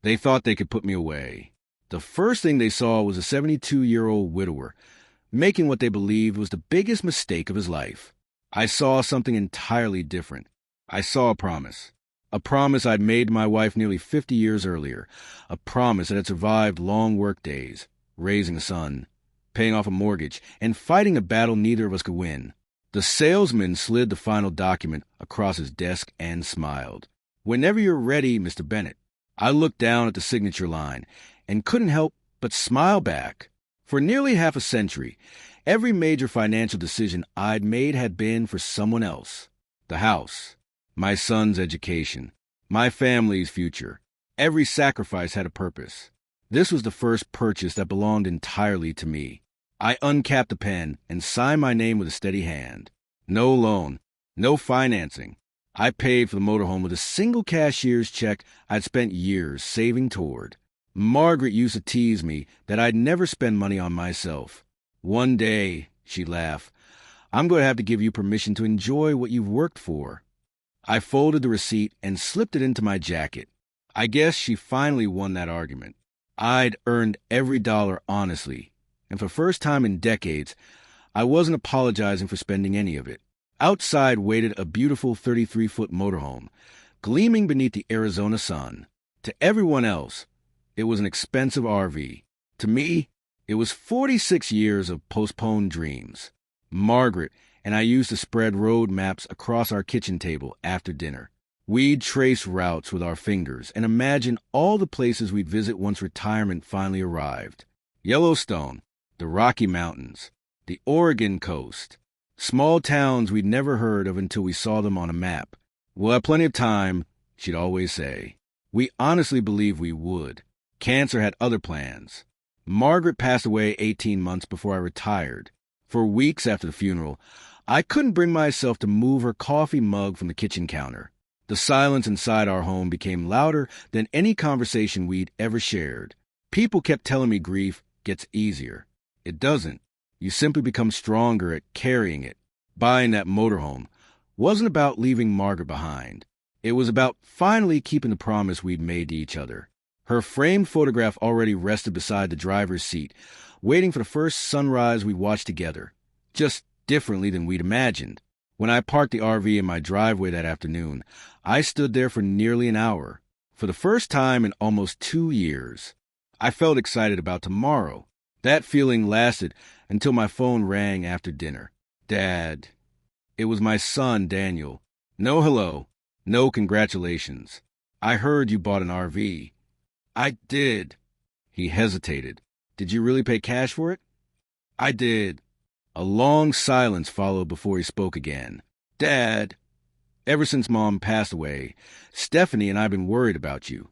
They thought they could put me away. The first thing they saw was a 72-year-old widower making what they believed was the biggest mistake of his life. I saw something entirely different. I saw a promise. A promise I'd made to my wife nearly 50 years earlier. A promise that had survived long work days, raising a son, paying off a mortgage, and fighting a battle neither of us could win. The salesman slid the final document across his desk and smiled. "Whenever you're ready, Mr. Bennett." I looked down at the signature line and couldn't help but smile back. For nearly half a century, every major financial decision I'd made had been for someone else. The house, my son's education, my family's future. Every sacrifice had a purpose. This was the first purchase that belonged entirely to me. I uncapped the pen and signed my name with a steady hand. No loan, no financing. I paid for the motorhome with a single cashier's check I'd spent years saving toward. Margaret used to tease me that I'd never spend money on myself. "One day," she'd laugh, "I'm going to have to give you permission to enjoy what you've worked for." I folded the receipt and slipped it into my jacket. I guess she finally won that argument. I'd earned every dollar honestly, and for the first time in decades, I wasn't apologizing for spending any of it. Outside waited a beautiful 33-foot motorhome, gleaming beneath the Arizona sun. To everyone else, it was an expensive RV. To me, it was 46 years of postponed dreams. Margaret and I used to spread road maps across our kitchen table after dinner. We'd trace routes with our fingers and imagine all the places we'd visit once retirement finally arrived. Yellowstone, the Rocky Mountains, the Oregon coast, small towns we'd never heard of until we saw them on a map. "We'll have plenty of time," she'd always say. We honestly believed we would. Cancer had other plans. Margaret passed away 18 months before I retired. For weeks after the funeral, I couldn't bring myself to move her coffee mug from the kitchen counter. The silence inside our home became louder than any conversation we'd ever shared. People kept telling me grief gets easier. It doesn't. You simply become stronger at carrying it. Buying that motorhome wasn't about leaving Margaret behind. It was about finally keeping the promise we'd made to each other. Her framed photograph already rested beside the driver's seat, waiting for the first sunrise we'd watch together, just differently than we'd imagined. When I parked the RV in my driveway that afternoon, I stood there for nearly an hour. For the first time in almost 2 years, I felt excited about tomorrow. That feeling lasted until my phone rang after dinner. "Dad." It was my son, Daniel. "No hello, no congratulations. I heard you bought an RV." "I did." He hesitated. "Did you really pay cash for it?" "I did." A long silence followed before he spoke again. "Dad, ever since Mom passed away, Stephanie and I have been worried about you."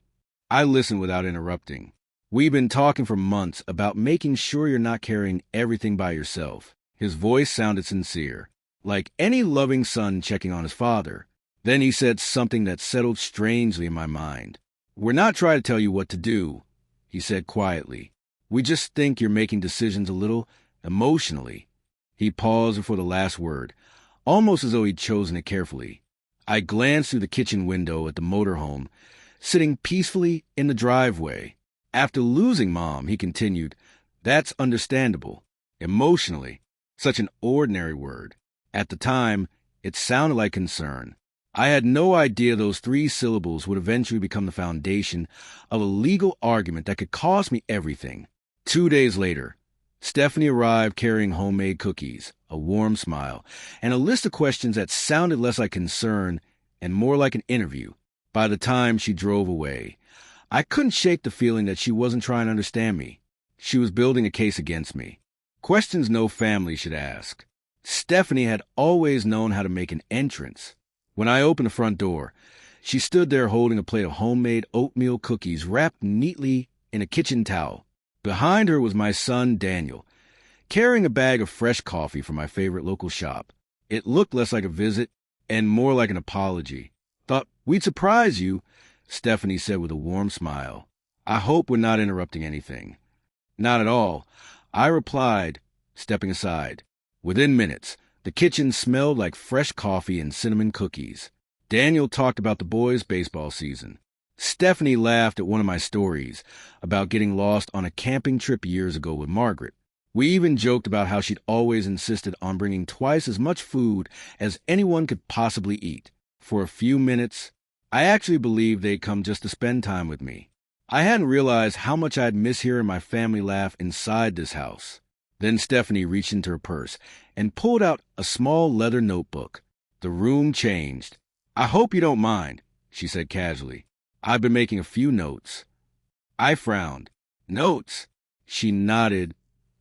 I listened without interrupting. "We've been talking for months about making sure you're not carrying everything by yourself." His voice sounded sincere, like any loving son checking on his father. Then he said something that settled strangely in my mind. "We're not trying to tell you what to do," he said quietly. "We just think you're making decisions a little emotionally." He paused before the last word, almost as though he'd chosen it carefully. I glanced through the kitchen window at the motorhome, sitting peacefully in the driveway. "After losing Mom," he continued, "that's understandable. Emotionally." Such an ordinary word. At the time, it sounded like concern. I had no idea those 3 syllables would eventually become the foundation of a legal argument that could cost me everything. 2 days later, Stephanie arrived carrying homemade cookies, a warm smile, and a list of questions that sounded less like concern and more like an interview. By the time she drove away, I couldn't shake the feeling that she wasn't trying to understand me. She was building a case against me. Questions no family should ask. Stephanie had always known how to make an entrance. When I opened the front door, she stood there holding a plate of homemade oatmeal cookies wrapped neatly in a kitchen towel. Behind her was my son, Daniel, carrying a bag of fresh coffee from my favorite local shop. It looked less like a visit and more like an apology. "Thought we'd surprise you," Stephanie said with a warm smile. "I hope we're not interrupting anything." "Not at all," I replied, stepping aside. Within minutes, the kitchen smelled like fresh coffee and cinnamon cookies. Daniel talked about the boys' baseball season. Stephanie laughed at one of my stories about getting lost on a camping trip years ago with Margaret. We even joked about how she'd always insisted on bringing twice as much food as anyone could possibly eat. For a few minutes, I actually believed they'd come just to spend time with me. I hadn't realized how much I'd miss hearing my family laugh inside this house. Then Stephanie reached into her purse and pulled out a small leather notebook. The room changed. "I hope you don't mind," she said casually. "I've been making a few notes." I frowned. "Notes?" She nodded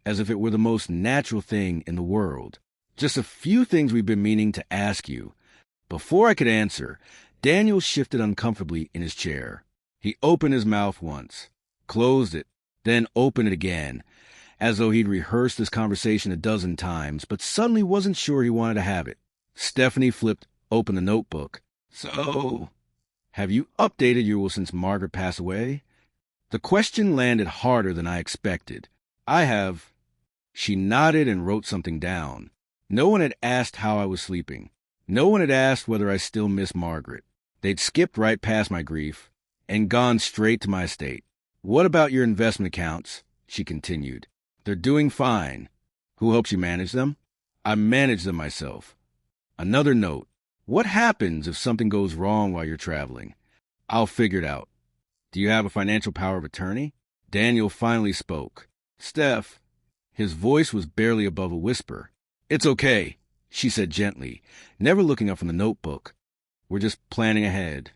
as if it were the most natural thing in the world. "Just a few things we've been meaning to ask you." Before I could answer, Daniel shifted uncomfortably in his chair. He opened his mouth once, closed it, then opened it again, as though he'd rehearsed this conversation a dozen times, but suddenly wasn't sure he wanted to have it. Stephanie flipped open the notebook. "So, have you updated your will since Margaret passed away?" The question landed harder than I expected. "I have." She nodded and wrote something down. No one had asked how I was sleeping. No one had asked whether I still missed Margaret. They'd skipped right past my grief and gone straight to my estate. "What about your investment accounts?" she continued. "They're doing fine." "Who helps you manage them?" "I manage them myself." Another note. "What happens if something goes wrong while you're traveling?" "I'll figure it out." "Do you have a financial power of attorney?" Daniel finally spoke. "Steph." His voice was barely above a whisper. "It's okay," she said gently, never looking up from the notebook. "We're just planning ahead."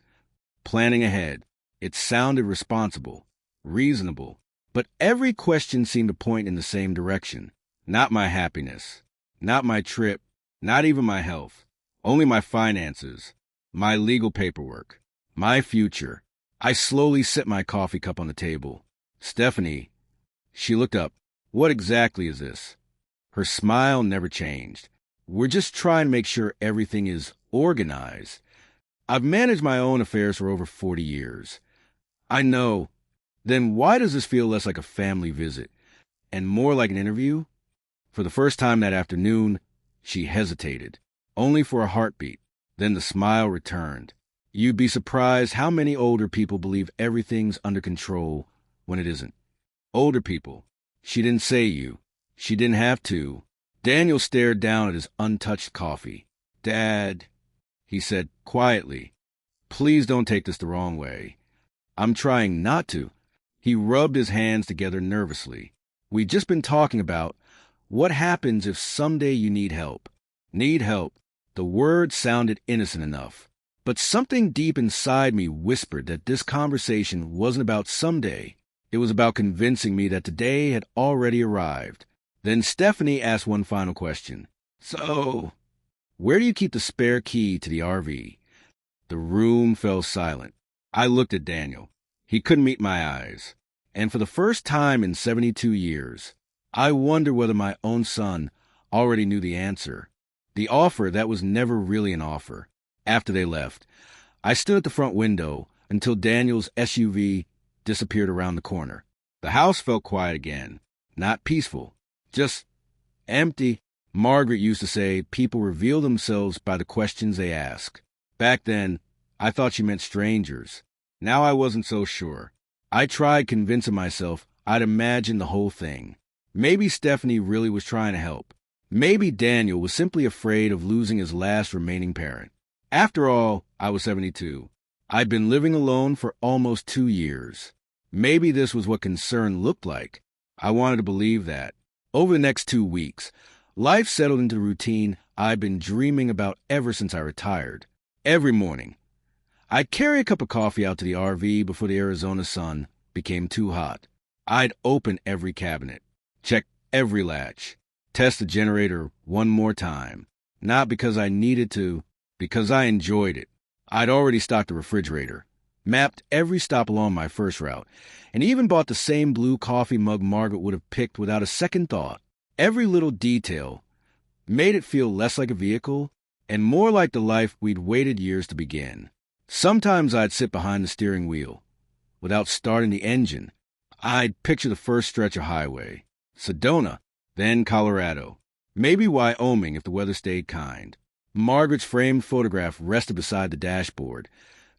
Planning ahead. It sounded responsible, reasonable, but every question seemed to point in the same direction. Not my happiness, not my trip, not even my health, only my finances, my legal paperwork, my future. I slowly set my coffee cup on the table. "Stephanie." She looked up. "What exactly is this?" Her smile never changed. "We're just trying to make sure everything is organized. I've managed my own affairs for over 40 years. "I know." "Then why does this feel less like a family visit and more like an interview?" For the first time that afternoon, she hesitated, only for a heartbeat. Then the smile returned. "You'd be surprised how many older people believe everything's under control when it isn't." Older people. She didn't say you. She didn't have to. Daniel stared down at his untouched coffee. "Dad," he said quietly, "please don't take this the wrong way." "I'm trying not to." He rubbed his hands together nervously. "We've just been talking about what happens if someday you need help." Need help. The word sounded innocent enough. But something deep inside me whispered that this conversation wasn't about someday. It was about convincing me that today had already arrived. Then Stephanie asked one final question. "So, where do you keep the spare key to the RV?" The room fell silent. I looked at Daniel. He couldn't meet my eyes. And for the first time in 72 years, I wondered whether my own son already knew the answer. The offer that was never really an offer. After they left, I stood at the front window until Daniel's SUV disappeared around the corner. The house felt quiet again. Not peaceful. Just empty. Margaret used to say people reveal themselves by the questions they ask. Back then, I thought she meant strangers. Now I wasn't so sure. I tried convincing myself I'd imagined the whole thing. Maybe Stephanie really was trying to help. Maybe Daniel was simply afraid of losing his last remaining parent. After all, I was 72. I'd been living alone for almost 2 years. Maybe this was what concern looked like. I wanted to believe that. Over the next 2 weeks, life settled into the routine I'd been dreaming about ever since I retired. Every morning, I'd carry a cup of coffee out to the RV before the Arizona sun became too hot. I'd open every cabinet, check every latch, test the generator one more time. Not because I needed to, because I enjoyed it. I'd already stocked the refrigerator, mapped every stop along my first route, and even bought the same blue coffee mug Margaret would have picked without a second thought. Every little detail made it feel less like a vehicle and more like the life we'd waited years to begin. Sometimes I'd sit behind the steering wheel. Without starting the engine, I'd picture the first stretch of highway. Sedona, then Colorado. Maybe Wyoming if the weather stayed kind. Margaret's framed photograph rested beside the dashboard,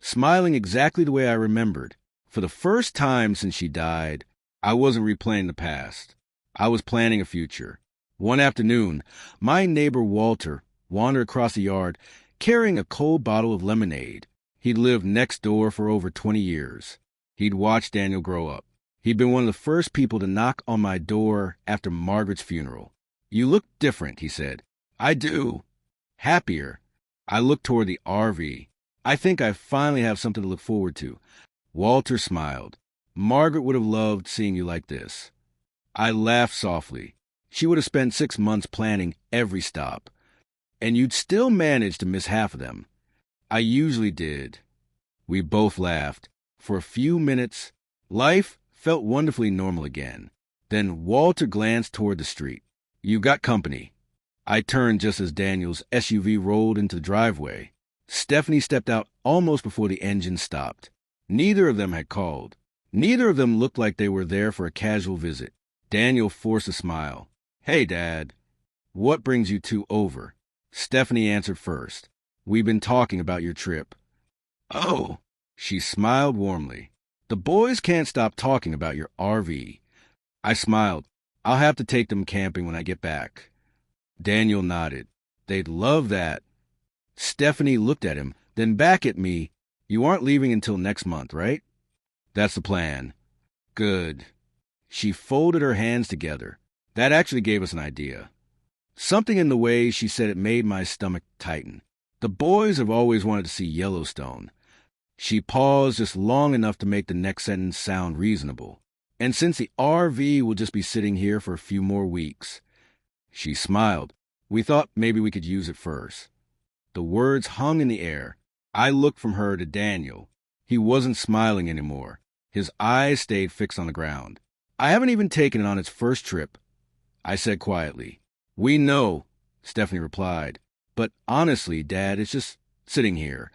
smiling exactly the way I remembered. For the first time since she died, I wasn't replaying the past. I was planning a future. One afternoon, my neighbor Walter wandered across the yard carrying a cold bottle of lemonade. He'd lived next door for over 20 years. He'd watched Daniel grow up. He'd been one of the first people to knock on my door after Margaret's funeral. "You look different," he said. "I do. Happier." I looked toward the RV. "I think I finally have something to look forward to." Walter smiled. "Margaret would have loved seeing you like this." I laughed softly. She would have spent 6 months planning every stop. "And you'd still manage to miss half of them." "I usually did." We both laughed. For a few minutes, life felt wonderfully normal again. Then Walter glanced toward the street. "You got company." I turned just as Daniel's SUV rolled into the driveway. Stephanie stepped out almost before the engine stopped. Neither of them had called. Neither of them looked like they were there for a casual visit. Daniel forced a smile. "Hey, Dad. What brings you two over?" Stephanie answered first. "We've been talking about your trip." "Oh." She smiled warmly. "The boys can't stop talking about your RV." I smiled. "I'll have to take them camping when I get back." Daniel nodded. "They'd love that." Stephanie looked at him, then back at me. "You aren't leaving until next month, right?" "That's the plan." "Good." She folded her hands together. That actually gave us an idea. Something in the way she said it made my stomach tighten. "The boys have always wanted to see Yellowstone." She paused just long enough to make the next sentence sound reasonable. "And since the RV will just be sitting here for a few more weeks." She smiled. "We thought maybe we could use it first." The words hung in the air. I looked from her to Daniel. He wasn't smiling anymore. His eyes stayed fixed on the ground. "I haven't even taken it on its first trip," I said quietly. "We know," Stephanie replied. "But honestly, Dad, it's just sitting here."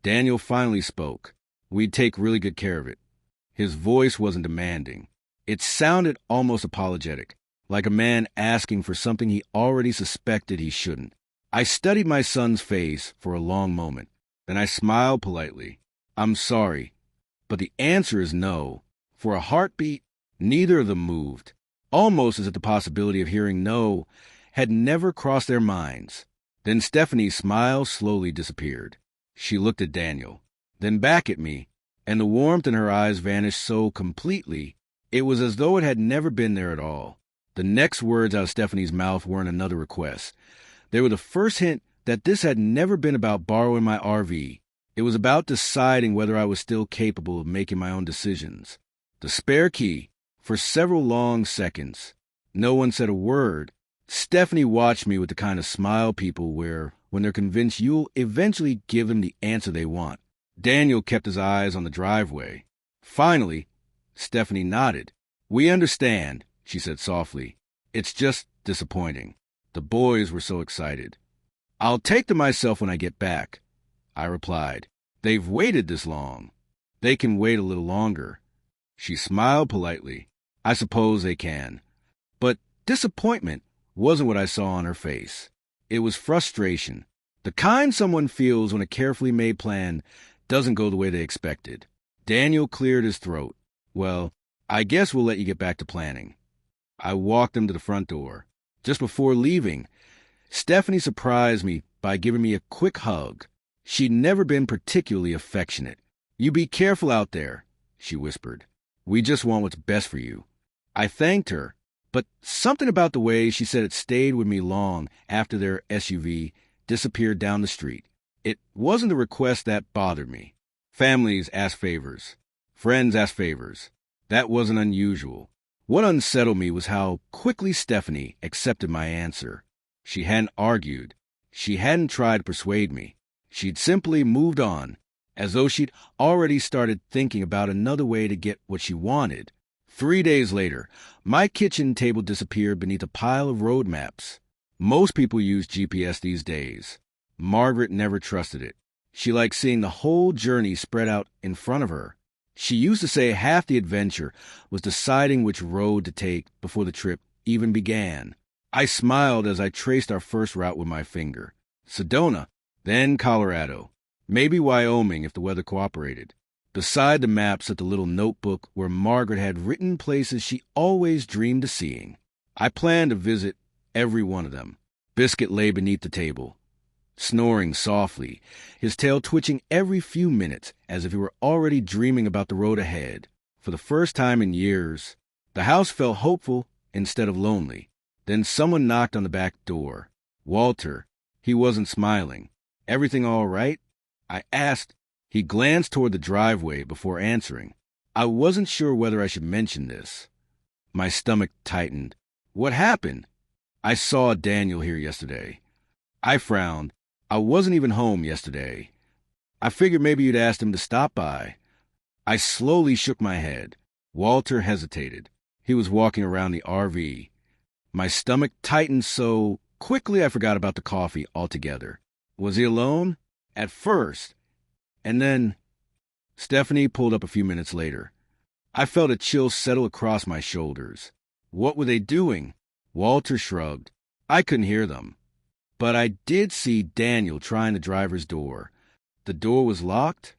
Daniel finally spoke. "We'd take really good care of it." His voice wasn't demanding. It sounded almost apologetic, like a man asking for something he already suspected he shouldn't. I studied my son's face for a long moment. Then I smiled politely. "I'm sorry, but the answer is no." For a heartbeat, neither of them moved, almost as if the possibility of hearing no had never crossed their minds. Then Stephanie's smile slowly disappeared. She looked at Daniel, then back at me, and the warmth in her eyes vanished so completely, it was as though it had never been there at all. The next words out of Stephanie's mouth weren't another request. They were the first hint that this had never been about borrowing my RV. It was about deciding whether I was still capable of making my own decisions. The spare key. For several long seconds, no one said a word. Stephanie watched me with the kind of smile people wear when they're convinced you'll eventually give them the answer they want. Daniel kept his eyes on the driveway. Finally, Stephanie nodded. "We understand," she said softly. "It's just disappointing." The boys were so excited. "I'll take them myself when I get back," I replied. "They've waited this long. They can wait a little longer." She smiled politely. "I suppose they can." But disappointment wasn't what I saw on her face. It was frustration. The kind someone feels when a carefully made plan doesn't go the way they expected. Daniel cleared his throat. "Well, I guess we'll let you get back to planning." I walked them to the front door. Just before leaving, Stephanie surprised me by giving me a quick hug. She'd never been particularly affectionate. "You be careful out there," she whispered. "We just want what's best for you." I thanked her, but something about the way she said it stayed with me long after their SUV disappeared down the street. It wasn't the request that bothered me. Families ask favors. Friends ask favors. That wasn't unusual. What unsettled me was how quickly Stephanie accepted my answer. She hadn't argued. She hadn't tried to persuade me. She'd simply moved on, as though she'd already started thinking about another way to get what she wanted. 3 days later, my kitchen table disappeared beneath a pile of road maps. Most people use GPS these days. Margaret never trusted it. She liked seeing the whole journey spread out in front of her. She used to say half the adventure was deciding which road to take before the trip even began. I smiled as I traced our first route with my finger. Sedona, then Colorado, Maybe Wyoming if the weather cooperated. Beside the maps at the little notebook where Margaret had written places she always dreamed of seeing. I planned to visit every one of them. Biscuit lay beneath the table, snoring softly, his tail twitching every few minutes as if he were already dreaming about the road ahead. For the first time in years, the house felt hopeful instead of lonely. Then someone knocked on the back door. Walter. He wasn't smiling. "Everything all right?" I asked. He glanced toward the driveway before answering. I wasn't sure whether I should mention this. My stomach tightened. "What happened?" "I saw Daniel here yesterday." I frowned. "I wasn't even home yesterday. I figured maybe you'd asked him to stop by." I slowly shook my head. Walter hesitated. He was walking around the RV. My stomach tightened so quickly I forgot about the coffee altogether. Was he alone? At first. And then Stephanie pulled up a few minutes later. I felt a chill settle across my shoulders. What were they doing? Walter shrugged. I couldn't hear them. But I did see Daniel trying the driver's door. The door was locked?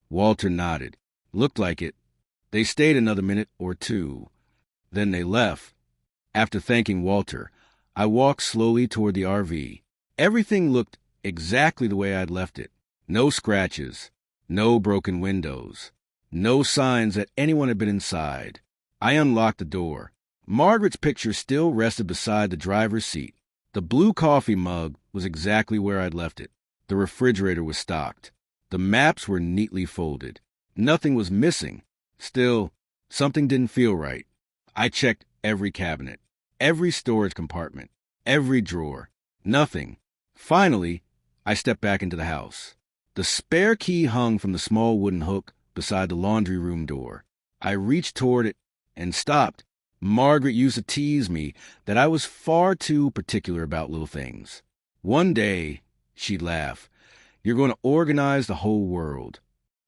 Walter nodded. Looked like it. They stayed another minute or two. Then they left. After thanking Walter, I walked slowly toward the RV. Everything looked exactly the way I'd left it. No scratches, no broken windows, no signs that anyone had been inside. I unlocked the door. Margaret's picture still rested beside the driver's seat. The blue coffee mug was exactly where I'd left it. The refrigerator was stocked. The maps were neatly folded. Nothing was missing. Still, something didn't feel right. I checked every cabinet, every storage compartment, every drawer. Nothing. Finally, I stepped back into the house. The spare key hung from the small wooden hook beside the laundry room door. I reached toward it and stopped. Margaret used to tease me that I was far too particular about little things. One day, she'd laugh, "You're going to organize the whole world."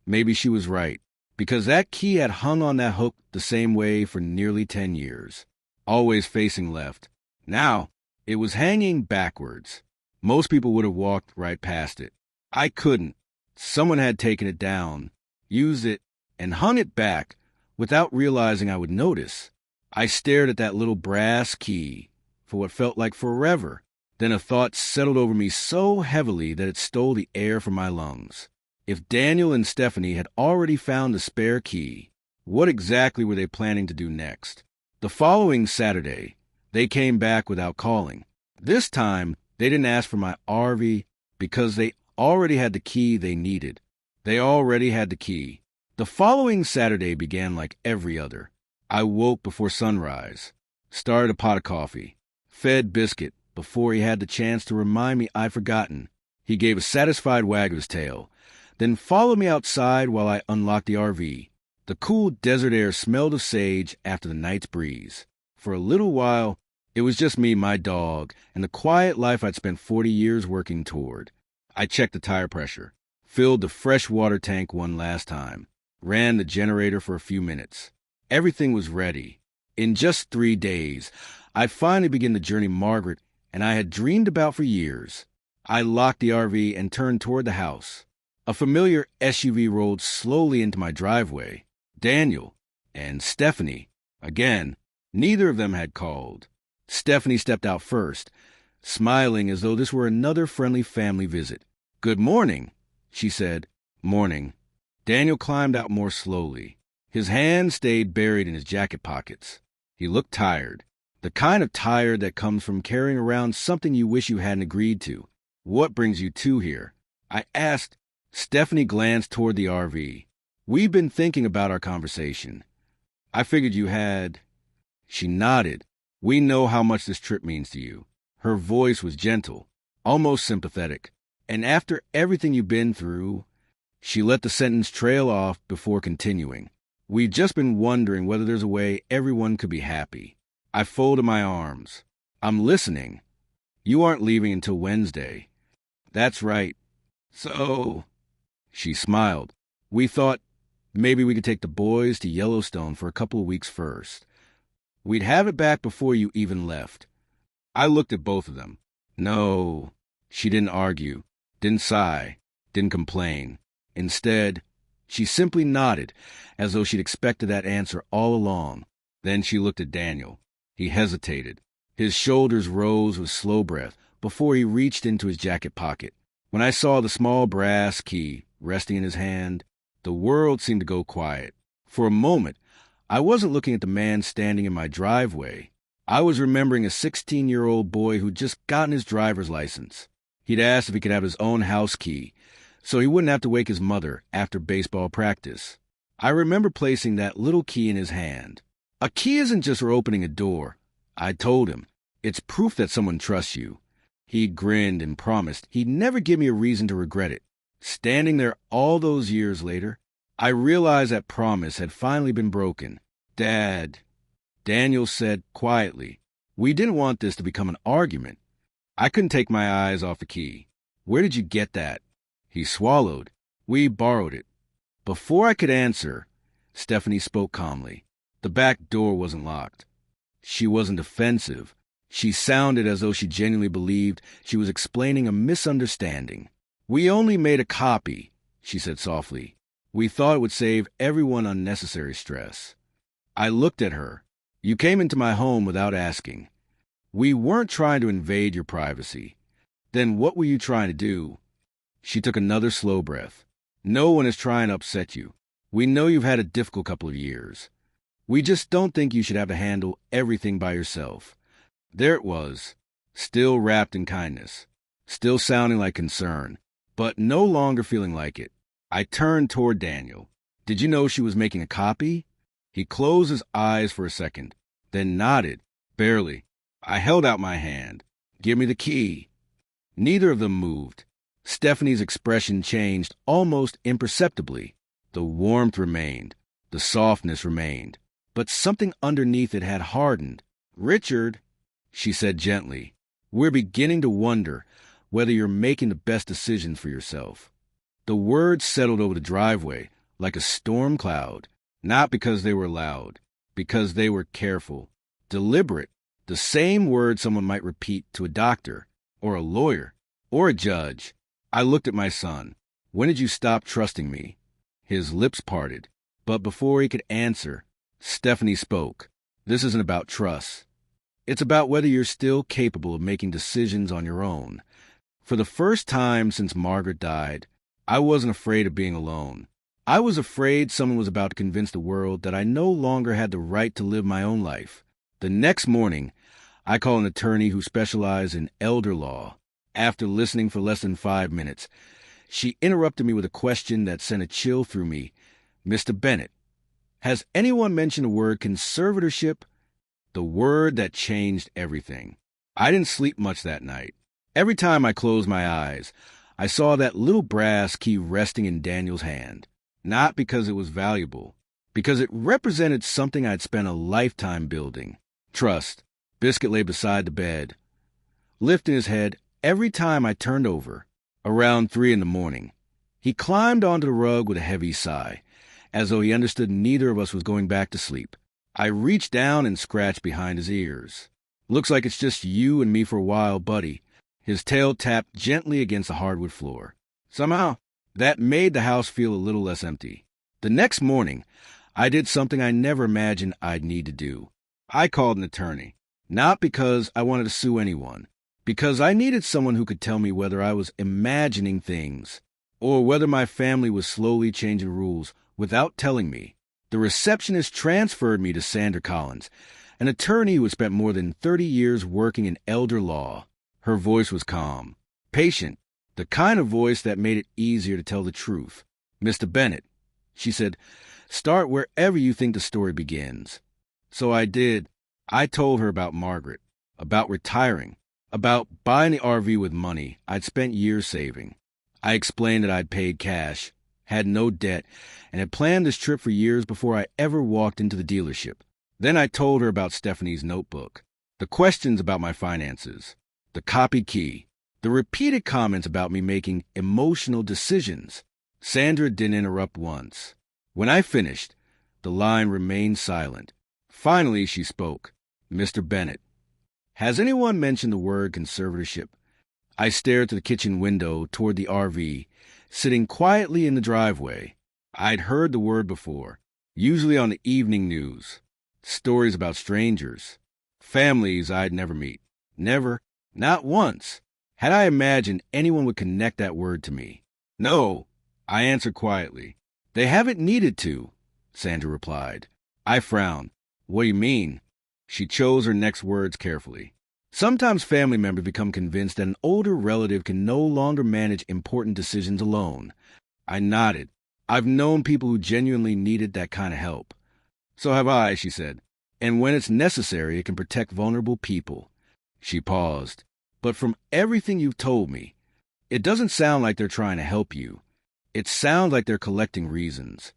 Maybe she was right, because that key had hung on that hook the same way for nearly 10 years, always facing left. Now, it was hanging backwards. Most people would have walked right past it. I couldn't. Someone had taken it down, used it, and hung it back without realizing I would notice. I stared at that little brass key for what felt like forever. Then a thought settled over me so heavily that it stole the air from my lungs. If Daniel and Stephanie had already found the spare key, what exactly were they planning to do next? The following Saturday, they came back without calling. This time, they didn't ask for my RV because they already had the key they needed. They already had the key. The following Saturday began like every other. I woke before sunrise, started a pot of coffee, fed Biscuit before he had the chance to remind me I'd forgotten. He gave a satisfied wag of his tail, then followed me outside while I unlocked the RV. The cool desert air smelled of sage after the night's breeze. For a little while, it was just me, my dog, and the quiet life I'd spent 40 years working toward. I checked the tire pressure, filled the fresh water tank one last time, ran the generator for a few minutes. Everything was ready. In just 3 days, I'd finally begin the journey Margaret and I had dreamed about for years. I locked the RV and turned toward the house. A familiar SUV rolled slowly into my driveway. Daniel and Stephanie. Again, neither of them had called. Stephanie stepped out first, smiling as though this were another friendly family visit. "Good morning," she said. "Morning." Daniel climbed out more slowly. His hands stayed buried in his jacket pockets. He looked tired. The kind of tired that comes from carrying around something you wish you hadn't agreed to. "What brings you two here?" I asked. Stephanie glanced toward the RV. "We've been thinking about our conversation. I figured you had." She nodded. "We know how much this trip means to you." Her voice was gentle, almost sympathetic. "And after everything you've been through," she let the sentence trail off before continuing. "We've just been wondering whether there's a way everyone could be happy." I folded my arms. "I'm listening. You aren't leaving until Wednesday." "That's right. So," she smiled. "We thought maybe we could take the boys to Yellowstone for a couple of weeks first. We'd have it back before you even left." I looked at both of them. "No." She didn't argue, didn't sigh, didn't complain. Instead, she simply nodded, as though she'd expected that answer all along. Then she looked at Daniel. He hesitated. His shoulders rose with slow breath before he reached into his jacket pocket. When I saw the small brass key resting in his hand, the world seemed to go quiet. For a moment, I wasn't looking at the man standing in my driveway. I was remembering a 16-year-old boy who'd just gotten his driver's license. He'd asked if he could have his own house key, so he wouldn't have to wake his mother after baseball practice. I remember placing that little key in his hand. A key isn't just for opening a door, I told him. It's proof that someone trusts you. He grinned and promised he'd never give me a reason to regret it. Standing there all those years later, I realized that promise had finally been broken. Dad, Daniel said quietly, we didn't want this to become an argument. I couldn't take my eyes off the key. Where did you get that? He swallowed. We borrowed it. Before I could answer, Stephanie spoke calmly. The back door wasn't locked. She wasn't defensive. She sounded as though she genuinely believed she was explaining a misunderstanding. We only made a copy, she said softly. We thought it would save everyone unnecessary stress. I looked at her. You came into my home without asking. We weren't trying to invade your privacy. Then what were you trying to do? She took another slow breath. No one is trying to upset you. We know you've had a difficult couple of years. We just don't think you should have to handle everything by yourself. There it was, still wrapped in kindness, still sounding like concern, but no longer feeling like it. I turned toward Daniel. Did you know she was making a copy? He closed his eyes for a second, then nodded, barely. I held out my hand. Give me the key. Neither of them moved. Stephanie's expression changed almost imperceptibly. The warmth remained. The softness remained. But something underneath it had hardened. Richard, she said gently, we're beginning to wonder whether you're making the best decisions for yourself. The words settled over the driveway like a storm cloud, not because they were loud, because they were careful, deliberate, the same words someone might repeat to a doctor, or a lawyer, or a judge. I looked at my son. When did you stop trusting me? His lips parted, but before he could answer, Stephanie spoke. This isn't about trust. It's about whether you're still capable of making decisions on your own. For the first time since Margaret died, I wasn't afraid of being alone. I was afraid someone was about to convince the world that I no longer had the right to live my own life. The next morning, I called an attorney who specialized in elder law. After listening for less than 5 minutes, she interrupted me with a question that sent a chill through me. Mr. Bennett, has anyone mentioned the word conservatorship? The word that changed everything. I didn't sleep much that night. Every time I closed my eyes, I saw that little brass key resting in Daniel's hand. Not because it was valuable, because it represented something I'd spent a lifetime building. Trust. Biscuit lay beside the bed, lifting his head every time I turned over. Around 3 a.m, he climbed onto the rug with a heavy sigh, as though he understood neither of us was going back to sleep. I reached down and scratched behind his ears. Looks like it's just you and me for a while, buddy. His tail tapped gently against the hardwood floor. Somehow, that made the house feel a little less empty. The next morning, I did something I never imagined I'd need to do. I called an attorney. Not because I wanted to sue anyone, because I needed someone who could tell me whether I was imagining things, or whether my family was slowly changing rules without telling me. The receptionist transferred me to Sandra Collins, an attorney who had spent more than 30 years working in elder law. Her voice was calm, patient, the kind of voice that made it easier to tell the truth. Mr. Bennett, she said, start wherever you think the story begins. So I did. I told her about Margaret, about retiring, about buying the RV with money I'd spent years saving. I explained that I'd paid cash, had no debt, and had planned this trip for years before I ever walked into the dealership. Then I told her about Stephanie's notebook, the questions about my finances, the copy key, the repeated comments about me making emotional decisions. Sandra didn't interrupt once. When I finished, the line remained silent. Finally, she spoke. Mr. Bennett, has anyone mentioned the word conservatorship? I stared to the kitchen window toward the RV, sitting quietly in the driveway. I'd heard the word before, usually on the evening news. Stories about strangers, families I'd never meet. Never, not once, had I imagined anyone would connect that word to me. No, I answered quietly. They haven't needed to, Sandra replied. I frowned. What do you mean? She chose her next words carefully. Sometimes family members become convinced that an older relative can no longer manage important decisions alone. I nodded. I've known people who genuinely needed that kind of help. So have I, she said. And when it's necessary, it can protect vulnerable people. She paused. But from everything you've told me, it doesn't sound like they're trying to help you. It sounds like they're collecting reasons.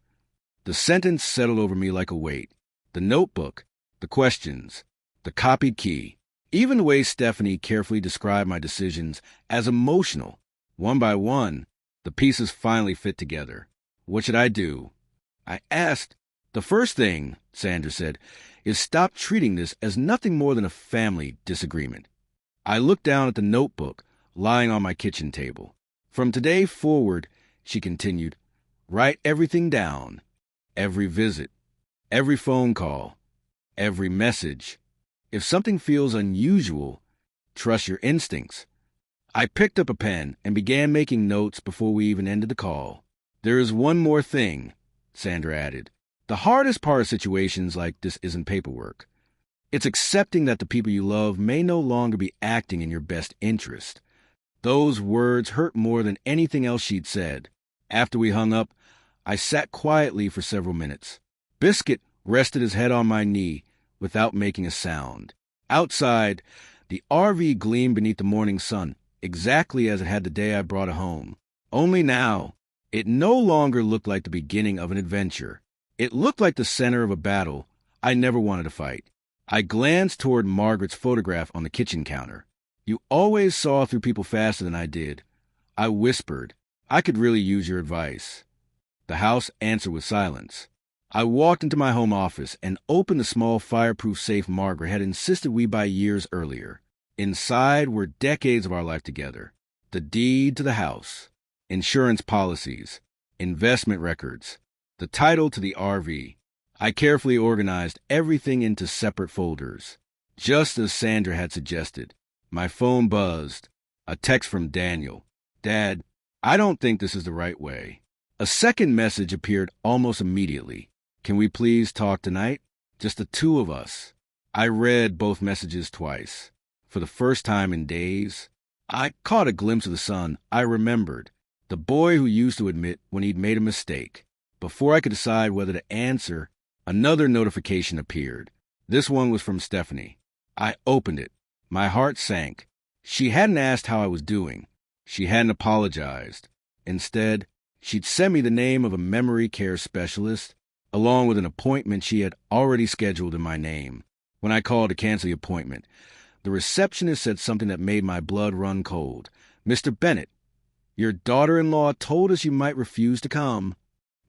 The sentence settled over me like a weight. The notebook, the questions, the copied key. Even the way Stephanie carefully described my decisions as emotional. One by one, the pieces finally fit together. What should I do? I asked. The first thing, Sandra said, is stop treating this as nothing more than a family disagreement. I looked down at the notebook lying on my kitchen table. From today forward, she continued, write everything down. Every visit, every phone call, every message. If something feels unusual, trust your instincts. I picked up a pen and began making notes before we even ended the call. There is one more thing, Sandra added. The hardest part of situations like this isn't paperwork. It's accepting that the people you love may no longer be acting in your best interest. Those words hurt more than anything else she'd said. After we hung up, I sat quietly for several minutes. Biscuit rested his head on my knee without making a sound. Outside, the RV gleamed beneath the morning sun, exactly as it had the day I brought it home. Only now, it no longer looked like the beginning of an adventure. It looked like the center of a battle I never wanted to fight. I glanced toward Margaret's photograph on the kitchen counter. You always saw through people faster than I did. I whispered, I could really use your advice. The house answered with silence. I walked into my home office and opened the small fireproof safe Margaret had insisted we buy years earlier. Inside were decades of our life together. The deed to the house, insurance policies, investment records, the title to the RV. I carefully organized everything into separate folders, just as Sandra had suggested. My phone buzzed. A text from Daniel. Dad, I don't think this is the right way. A second message appeared almost immediately. Can we please talk tonight? Just the two of us. I read both messages twice. For the first time in days, I caught a glimpse of the son I remembered, the boy who used to admit when he'd made a mistake. Before I could decide whether to answer, another notification appeared. This one was from Stephanie. I opened it. My heart sank. She hadn't asked how I was doing. She hadn't apologized. Instead, she'd sent me the name of a memory care specialist, along with an appointment she had already scheduled in my name. When I called to cancel the appointment, the receptionist said something that made my blood run cold. Mr. Bennett, your daughter-in-law told us you might refuse to come.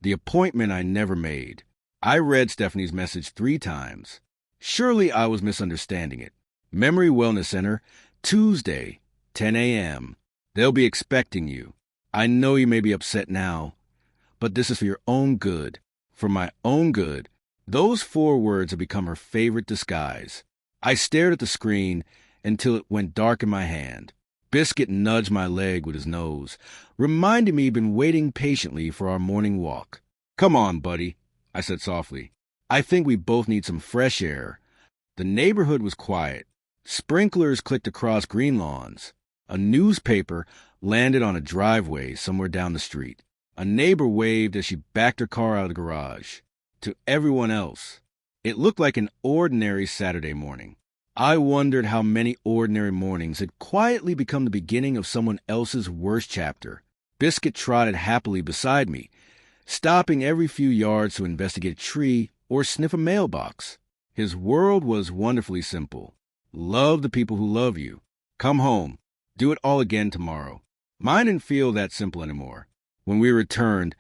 The appointment I never made. I read Stephanie's message 3 times. Surely I was misunderstanding it. Memory Wellness Center, Tuesday, 10 a.m. They'll be expecting you. I know you may be upset now, but this is for your own good. For my own good. Those 4 words have become her favorite disguise. I stared at the screen until it went dark in my hand. Biscuit nudged my leg with his nose, reminding me he'd been waiting patiently for our morning walk. Come on, buddy, I said softly. I think we both need some fresh air. The neighborhood was quiet. Sprinklers clicked across green lawns. A newspaper landed on a driveway somewhere down the street. A neighbor waved as she backed her car out of the garage. To everyone else, it looked like an ordinary Saturday morning. I wondered how many ordinary mornings had quietly become the beginning of someone else's worst chapter. Biscuit trotted happily beside me, stopping every few yards to investigate a tree or sniff a mailbox. His world was wonderfully simple. Love the people who love you. Come home. Do it all again tomorrow. Mine didn't feel that simple anymore. When we returned,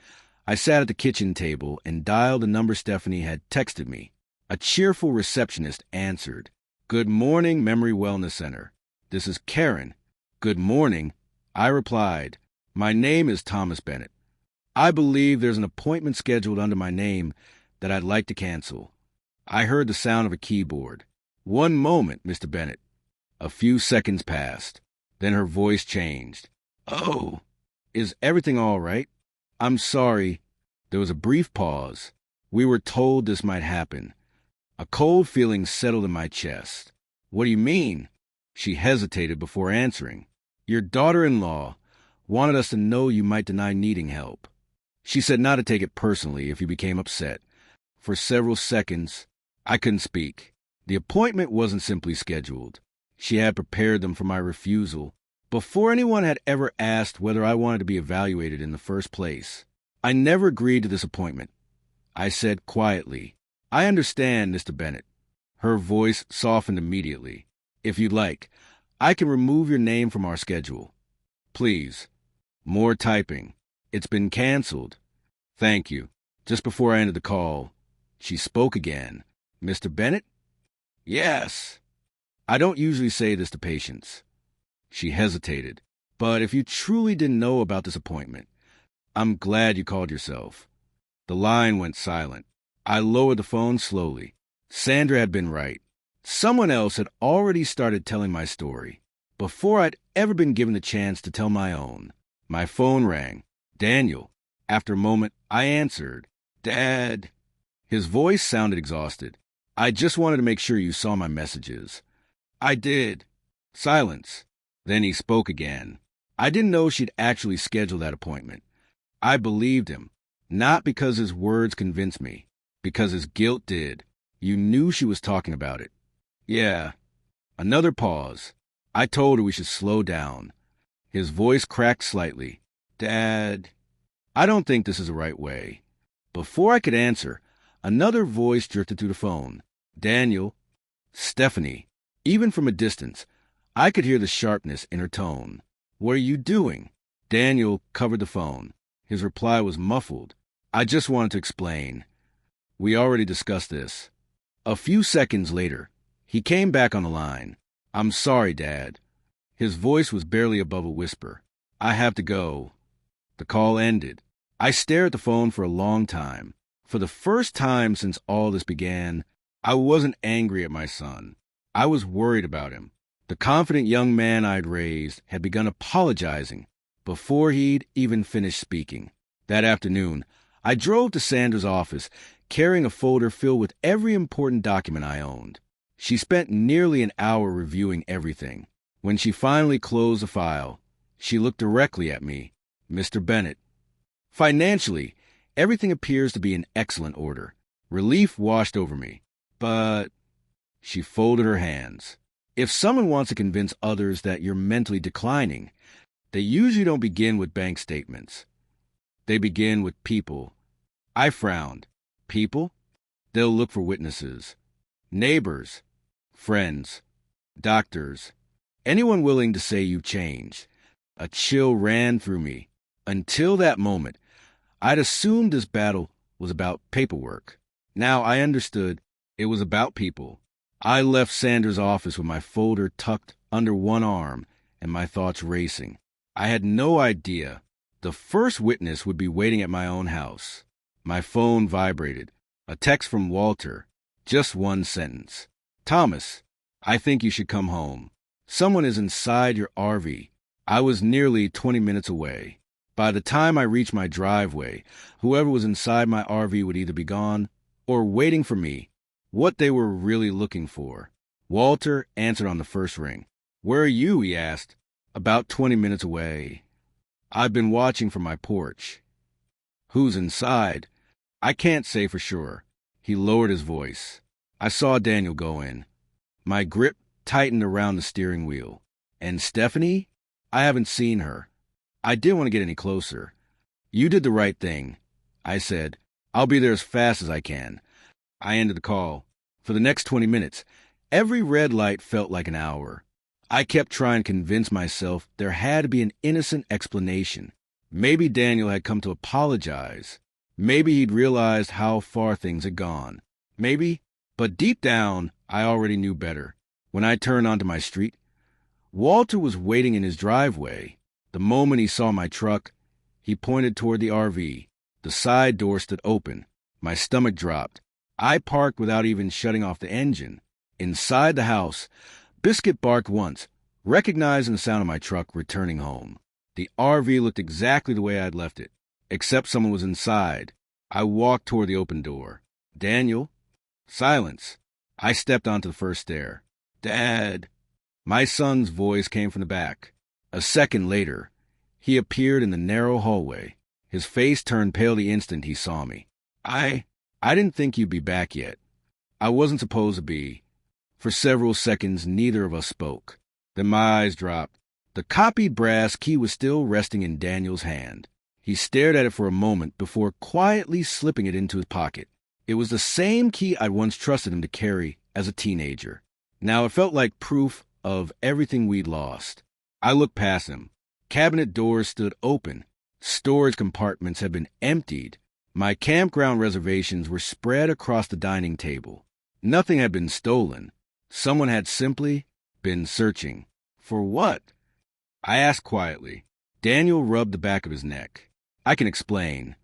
I sat at the kitchen table and dialed the number Stephanie had texted me. A cheerful receptionist answered. Good morning, Memory Wellness Center. This is Karen. Good morning. I replied. My name is Thomas Bennett. I believe there's an appointment scheduled under my name that I'd like to cancel. I heard the sound of a keyboard. One moment, Mr. Bennett. A few seconds passed. Then her voice changed. Oh, is everything all right? I'm sorry. There was a brief pause. We were told this might happen. A cold feeling settled in my chest. What do you mean? She hesitated before answering. Your daughter-in-law wanted us to know you might deny needing help. She said not to take it personally if you became upset. For several seconds, I couldn't speak. The appointment wasn't simply scheduled. She had prepared them for my refusal before anyone had ever asked whether I wanted to be evaluated in the first place. I never agreed to this appointment. I said quietly, I understand, Mr. Bennett. Her voice softened immediately. If you'd like, I can remove your name from our schedule. Please. More typing. It's been canceled. Thank you. Just before I ended the call, she spoke again. Mr. Bennett? Yes. I don't usually say this to patients. She hesitated. But if you truly didn't know about this appointment, I'm glad you called yourself. The line went silent. I lowered the phone slowly. Sandra had been right. Someone else had already started telling my story before I'd ever been given the chance to tell my own. My phone rang. Daniel. After a moment, I answered. Dad. His voice sounded exhausted. I just wanted to make sure you saw my messages. I did. Silence. Then he spoke again. I didn't know she'd actually scheduled that appointment. I believed him, not because his words convinced me, because his guilt did. You knew she was talking about it. Yeah. Another pause. I told her we should slow down. His voice cracked slightly. Dad, I don't think this is the right way. Before I could answer, another voice drifted through the phone. Daniel. Stephanie. Even from a distance, I could hear the sharpness in her tone. What are you doing? Daniel covered the phone. His reply was muffled. I just wanted to explain. We already discussed this. A few seconds later, he came back on the line. I'm sorry, Dad. His voice was barely above a whisper. I have to go. The call ended. I stared at the phone for a long time. For the first time since all this began, I wasn't angry at my son. I was worried about him. The confident young man I'd raised had begun apologizing before he'd even finished speaking. That afternoon, I drove to Sandra's office, carrying a folder filled with every important document I owned. She spent nearly an hour reviewing everything. When she finally closed the file, she looked directly at me. Mr. Bennett. Financially, everything appears to be in excellent order. Relief washed over me. But she folded her hands. If someone wants to convince others that you're mentally declining, they usually don't begin with bank statements. They begin with people. I frowned. People? They'll look for witnesses. Neighbors. Friends. Doctors. Anyone willing to say you changed. A chill ran through me. Until that moment, I'd assumed this battle was about paperwork. Now I understood it was about people. I left Sandra's office with my folder tucked under one arm and my thoughts racing. I had no idea the first witness would be waiting at my own house. My phone vibrated. A text from Walter. Just one sentence. Thomas, I think you should come home. Someone is inside your RV. I was nearly 20 minutes away. By the time I reached my driveway, whoever was inside my RV would either be gone or waiting for me. What they were really looking for. Walter answered on the first ring. Where are you? He asked. About 20 minutes away. I've been watching from my porch. Who's inside? I can't say for sure. He lowered his voice. I saw Daniel go in. My grip tightened around the steering wheel. And Stephanie? I haven't seen her. I didn't want to get any closer. You did the right thing. I said, I'll be there as fast as I can. I ended the call. For the next 20 minutes, every red light felt like an hour. I kept trying to convince myself there had to be an innocent explanation. Maybe Daniel had come to apologize. Maybe he'd realized how far things had gone. Maybe, but deep down, I already knew better. When I turned onto my street, Walter was waiting in his driveway. The moment he saw my truck, he pointed toward the RV. The side door stood open. My stomach dropped. I parked without even shutting off the engine. Inside the house, Biscuit barked once, recognizing the sound of my truck returning home. The RV looked exactly the way I'd left it, except someone was inside. I walked toward the open door. Daniel? Silence. I stepped onto the first stair. Dad. My son's voice came from the back. A second later, he appeared in the narrow hallway. His face turned pale the instant he saw me. I didn't think you'd be back yet. I wasn't supposed to be. For several seconds, neither of us spoke. Then my eyes dropped. The copied brass key was still resting in Daniel's hand. He stared at it for a moment before quietly slipping it into his pocket. It was the same key I'd once trusted him to carry as a teenager. Now it felt like proof of everything we'd lost. I looked past him. Cabinet doors stood open. Storage compartments had been emptied. My campground reservations were spread across the dining table. Nothing had been stolen. Someone had simply been searching. For what? I asked quietly. Daniel rubbed the back of his neck. I can explain.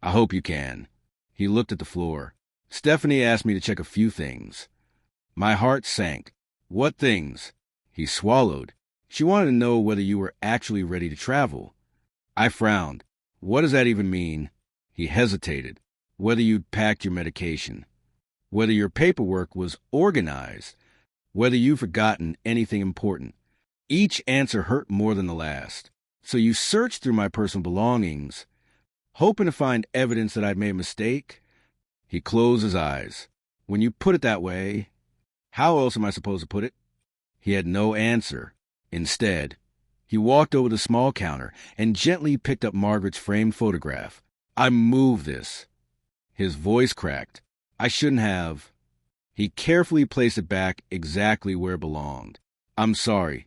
I hope you can. He looked at the floor. Stephanie asked me to check a few things. My heart sank. What things? He swallowed. She wanted to know whether you were actually ready to travel. I frowned. What does that even mean? He hesitated. Whether you'd packed your medication. Whether your paperwork was organized. Whether you'd forgotten anything important. Each answer hurt more than the last. So you searched through my personal belongings, hoping to find evidence that I'd made a mistake? He closed his eyes. When you put it that way, how else am I supposed to put it? He had no answer. Instead, he walked over to the small counter and gently picked up Margaret's framed photograph. I moved this. His voice cracked. I shouldn't have. He carefully placed it back exactly where it belonged. I'm sorry.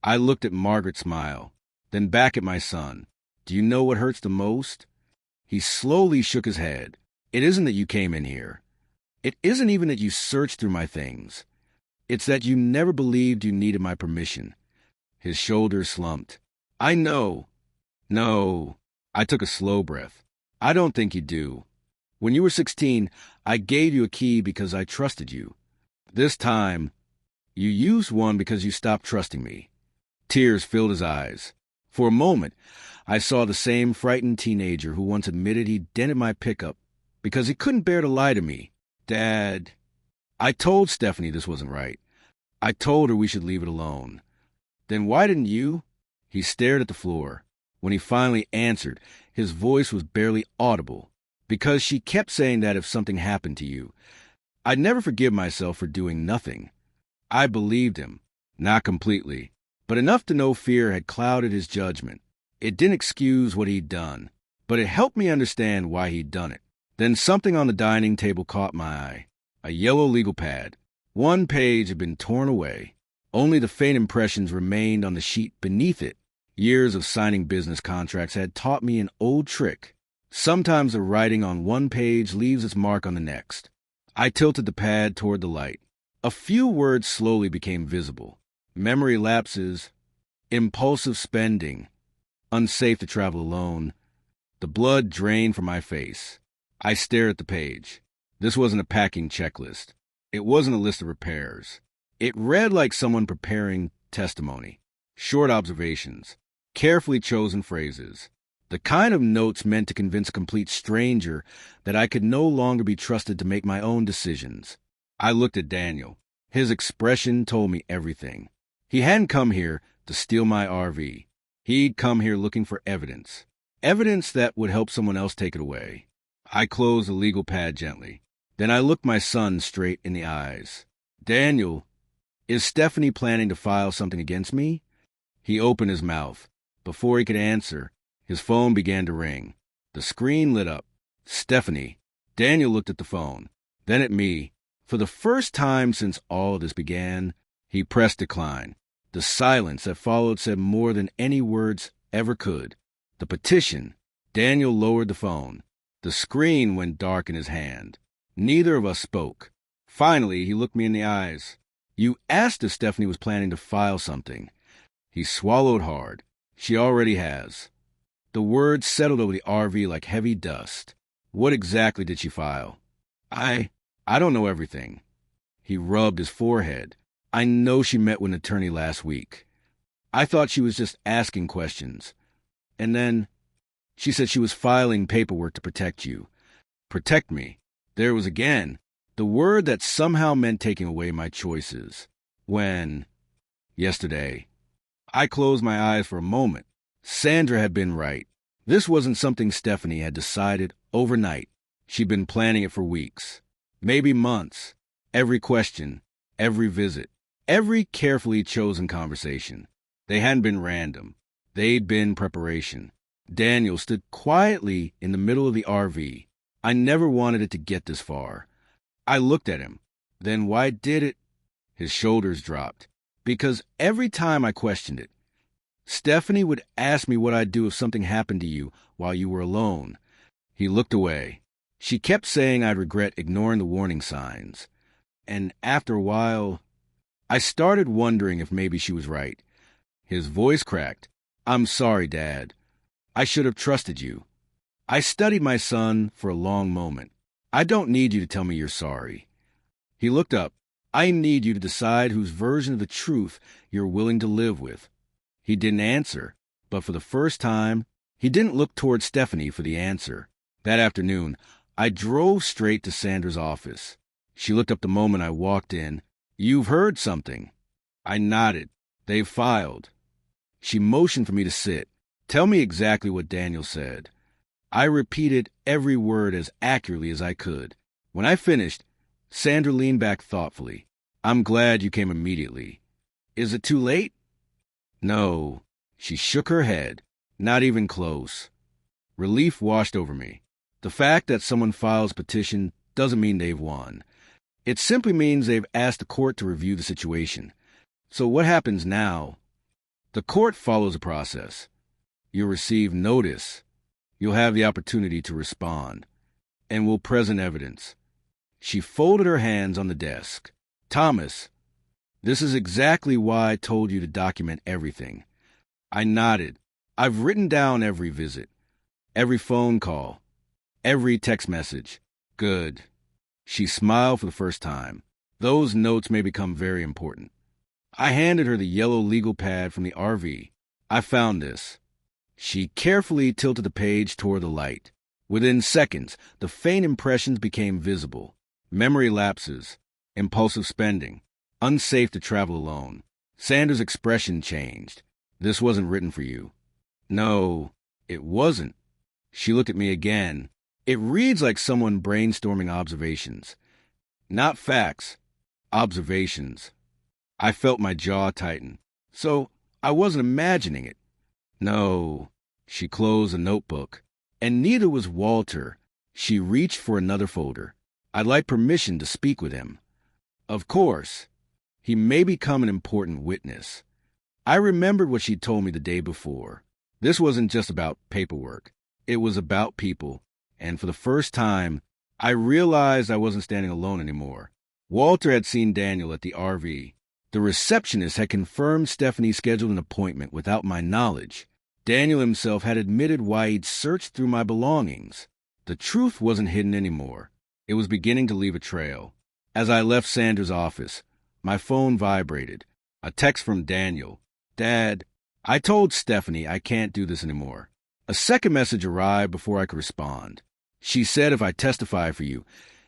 I looked at Margaret's smile, then back at my son. Do you know what hurts the most? He slowly shook his head. It isn't that you came in here. It isn't even that you searched through my things. It's that you never believed you needed my permission. His shoulders slumped. I know. No. I took a slow breath. I don't think you do. When you were 16, I gave you a key because I trusted you. This time, you used one because you stopped trusting me. Tears filled his eyes. For a moment, I saw the same frightened teenager who once admitted he'd dented my pickup because he couldn't bear to lie to me. Dad. I told Stephanie this wasn't right. I told her we should leave it alone. Then why didn't you? He stared at the floor. When he finally answered, his voice was barely audible. Because she kept saying that if something happened to you, I'd never forgive myself for doing nothing. I believed him. Not completely, but enough to know fear had clouded his judgment. It didn't excuse what he'd done, but it helped me understand why he'd done it. Then something on the dining table caught my eye. A yellow legal pad. One page had been torn away. Only the faint impressions remained on the sheet beneath it. Years of signing business contracts had taught me an old trick. Sometimes the writing on one page leaves its mark on the next. I tilted the pad toward the light. A few words slowly became visible. Memory lapses, impulsive spending, unsafe to travel alone. The blood drained from my face. I stared at the page. This wasn't a packing checklist. It wasn't a list of repairs. It read like someone preparing testimony. Short observations, carefully chosen phrases. The kind of notes meant to convince a complete stranger that I could no longer be trusted to make my own decisions. I looked at Daniel. His expression told me everything. He hadn't come here to steal my RV. He'd come here looking for evidence. Evidence that would help someone else take it away. I closed the legal pad gently. Then I looked my son straight in the eyes. Daniel, is Stephanie planning to file something against me? He opened his mouth. Before he could answer, his phone began to ring. The screen lit up. Stephanie. Daniel looked at the phone, then at me. For the first time since all this began, he pressed decline. The silence that followed said more than any words ever could. The petition. Daniel lowered the phone. The screen went dark in his hand. Neither of us spoke. Finally, he looked me in the eyes. You asked if Stephanie was planning to file something. He swallowed hard. She already has. The words settled over the RV like heavy dust. What exactly did she file? I don't know everything. He rubbed his forehead. I know she met with an attorney last week. I thought she was just asking questions. And then she said she was filing paperwork to protect you. Protect me. There it was again. The word that somehow meant taking away my choices. Yesterday. I closed my eyes for a moment. Sandra had been right. This wasn't something Stephanie had decided overnight. She'd been planning it for weeks, maybe months. Every question, every visit, every carefully chosen conversation. They hadn't been random. They'd been preparation. Daniel stood quietly in the middle of the RV. I never wanted it to get this far. I looked at him. Then why did it? His shoulders dropped. Because every time I questioned it, Stephanie would ask me what I'd do if something happened to you while you were alone. He looked away. She kept saying I'd regret ignoring the warning signs. And after a while, I started wondering if maybe she was right. His voice cracked. I'm sorry, Dad. I should have trusted you. I studied my son for a long moment. I don't need you to tell me you're sorry. He looked up. I need you to decide whose version of the truth you're willing to live with. He didn't answer, but for the first time, he didn't look toward Stephanie for the answer. That afternoon, I drove straight to Sandra's office. She looked up the moment I walked in. You've heard something. I nodded. They've filed. She motioned for me to sit. Tell me exactly what Daniel said. I repeated every word as accurately as I could. When I finished, Sandra leaned back thoughtfully. I'm glad you came immediately. Is it too late? No. She shook her head. Not even close. Relief washed over me. The fact that someone files a petition doesn't mean they've won. It simply means they've asked the court to review the situation. So what happens now? The court follows a process. You'll receive notice. You'll have the opportunity to respond. And we'll present evidence. She folded her hands on the desk. Thomas, this is exactly why I told you to document everything. I nodded. I've written down every visit, every phone call, every text message. Good. She smiled for the first time. Those notes may become very important. I handed her the yellow legal pad from the RV. I found this. She carefully tilted the page toward the light. Within seconds, the faint impressions became visible. Memory lapses, impulsive spending, unsafe to travel alone. Sandra's expression changed. This wasn't written for you. No, it wasn't. She looked at me again. It reads like someone brainstorming observations. Not facts, observations. I felt my jaw tighten. So I wasn't imagining it. No. She closed a notebook. And neither was Walter. She reached for another folder. I'd like permission to speak with him. Of course. He may become an important witness. I remembered what she'd told me the day before. This wasn't just about paperwork. It was about people. And for the first time, I realized I wasn't standing alone anymore. Walter had seen Daniel at the RV. The receptionist had confirmed Stephanie scheduled an appointment without my knowledge. Daniel himself had admitted why he'd searched through my belongings. The truth wasn't hidden anymore. It was beginning to leave a trail. As I left Sandra's office, my phone vibrated. A text from Daniel. Dad, I told Stephanie I can't do this anymore. A second message arrived before I could respond. She said if I testify for you,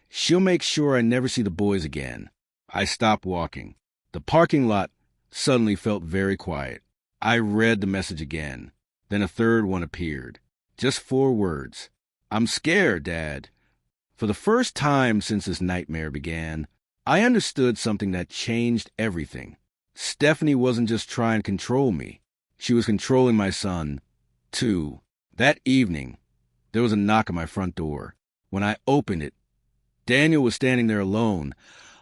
she'll make sure I never see the boys again. I stopped walking. The parking lot suddenly felt very quiet. I read the message again. Then a third one appeared. Just 4 words. I'm scared, Dad. For the first time since this nightmare began, I understood something that changed everything. Stephanie wasn't just trying to control me. She was controlling my son, too. That evening, there was a knock on my front door. When I opened it, Daniel was standing there alone,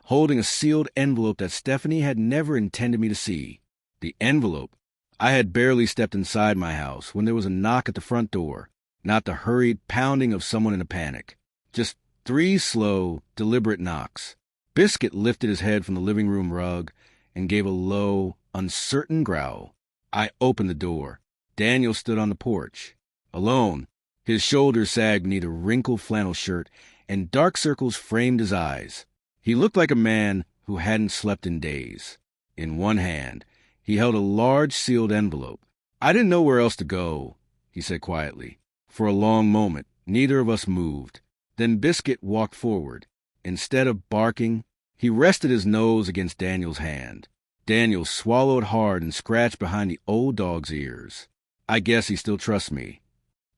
holding a sealed envelope that Stephanie had never intended me to see. The envelope. I had barely stepped inside my house when there was a knock at the front door, not the hurried pounding of someone in a panic. Just 3 slow, deliberate knocks. Biscuit lifted his head from the living room rug and gave a low, uncertain growl. I opened the door. Daniel stood on the porch, alone. His shoulders sagged beneath a wrinkled flannel shirt, and dark circles framed his eyes. He looked like a man who hadn't slept in days. In one hand, he held a large sealed envelope. "I didn't know where else to go," he said quietly. For a long moment, neither of us moved. Then Biscuit walked forward. Instead of barking, he rested his nose against Daniel's hand. Daniel swallowed hard and scratched behind the old dog's ears. "I guess he still trusts me."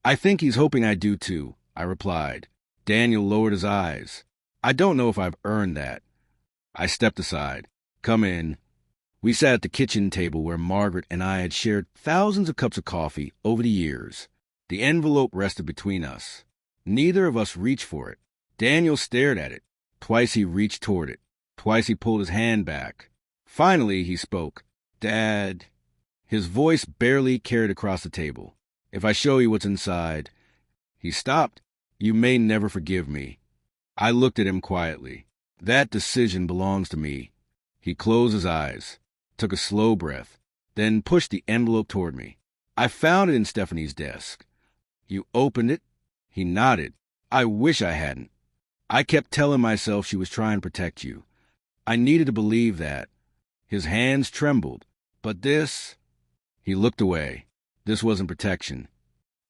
"I think he's hoping I do too," I replied. Daniel lowered his eyes. "I don't know if I've earned that." I stepped aside. "Come in." We sat at the kitchen table where Margaret and I had shared thousands of cups of coffee over the years. The envelope rested between us. Neither of us reached for it. Daniel stared at it. Twice he reached toward it. Twice he pulled his hand back. Finally, he spoke. "Dad." His voice barely carried across the table. "If I show you what's inside." He stopped. "You may never forgive me." I looked at him quietly. "That decision belongs to me." He closed his eyes, took a slow breath, then pushed the envelope toward me. "I found it in Stephanie's desk." "You opened it?" He nodded. "I wish I hadn't. I kept telling myself she was trying to protect you. I needed to believe that." His hands trembled. "But this—" He looked away. This wasn't protection.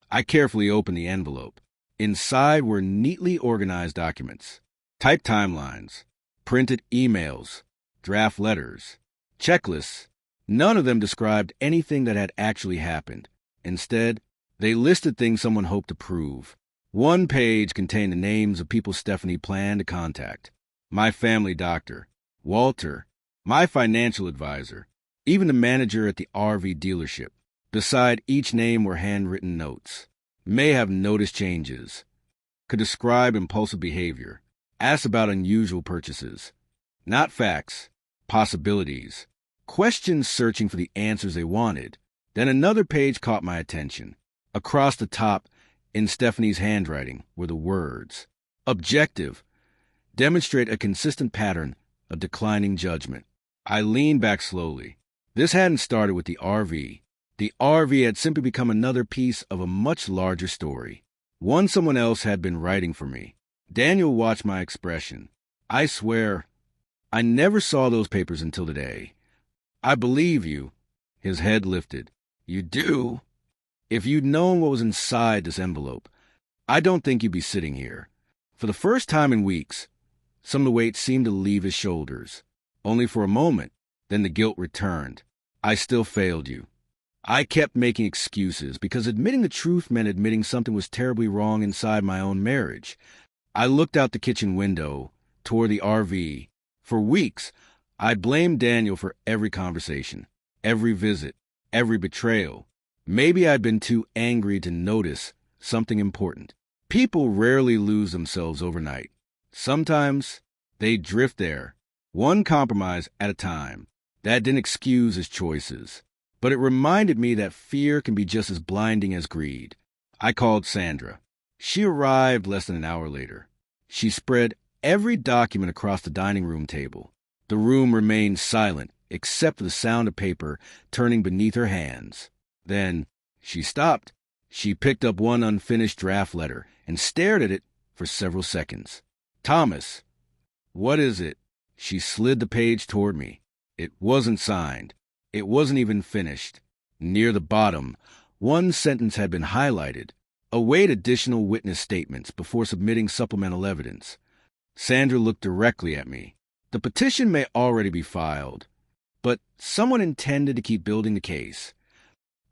I carefully opened the envelope. Inside were neatly organized documents, typed timelines, printed emails, draft letters, checklists. None of them described anything that had actually happened. Instead, they listed things someone hoped to prove. One page contained the names of people Stephanie planned to contact. My family doctor, Walter, my financial advisor, even the manager at the RV dealership. Beside each name were handwritten notes. May have noticed changes. Could describe impulsive behavior. Asked about unusual purchases. Not facts, possibilities. Questions searching for the answers they wanted. Then another page caught my attention. Across the top, in Stephanie's handwriting, were the words, "Objective. Demonstrate a consistent pattern of declining judgment." I leaned back slowly. This hadn't started with the RV. The RV had simply become another piece of a much larger story. One someone else had been writing for me. Daniel watched my expression. "I swear, I never saw those papers until today." "I believe you." His head lifted. "You do? If you'd known what was inside this envelope, I don't think you'd be sitting here." For the first time in weeks, some of the weight seemed to leave his shoulders. Only for a moment, then the guilt returned. "I still failed you." I kept making excuses because admitting the truth meant admitting something was terribly wrong inside my own marriage. I looked out the kitchen window toward the RV. For weeks, I blamed Daniel for every conversation, every visit, every betrayal. Maybe I'd been too angry to notice something important. People rarely lose themselves overnight. Sometimes they drift there, one compromise at a time. That didn't excuse his choices, but it reminded me that fear can be just as blinding as greed. I called Sandra. She arrived less than an hour later. She spread every document across the dining room table. The room remained silent, except for the sound of paper turning beneath her hands. Then she stopped. She picked up one unfinished draft letter and stared at it for several seconds. "Thomas, what is it?" She slid the page toward me. It wasn't signed. It wasn't even finished. Near the bottom, one sentence had been highlighted. "Await additional witness statements before submitting supplemental evidence." Sandra looked directly at me. "The petition may already be filed, but someone intended to keep building the case."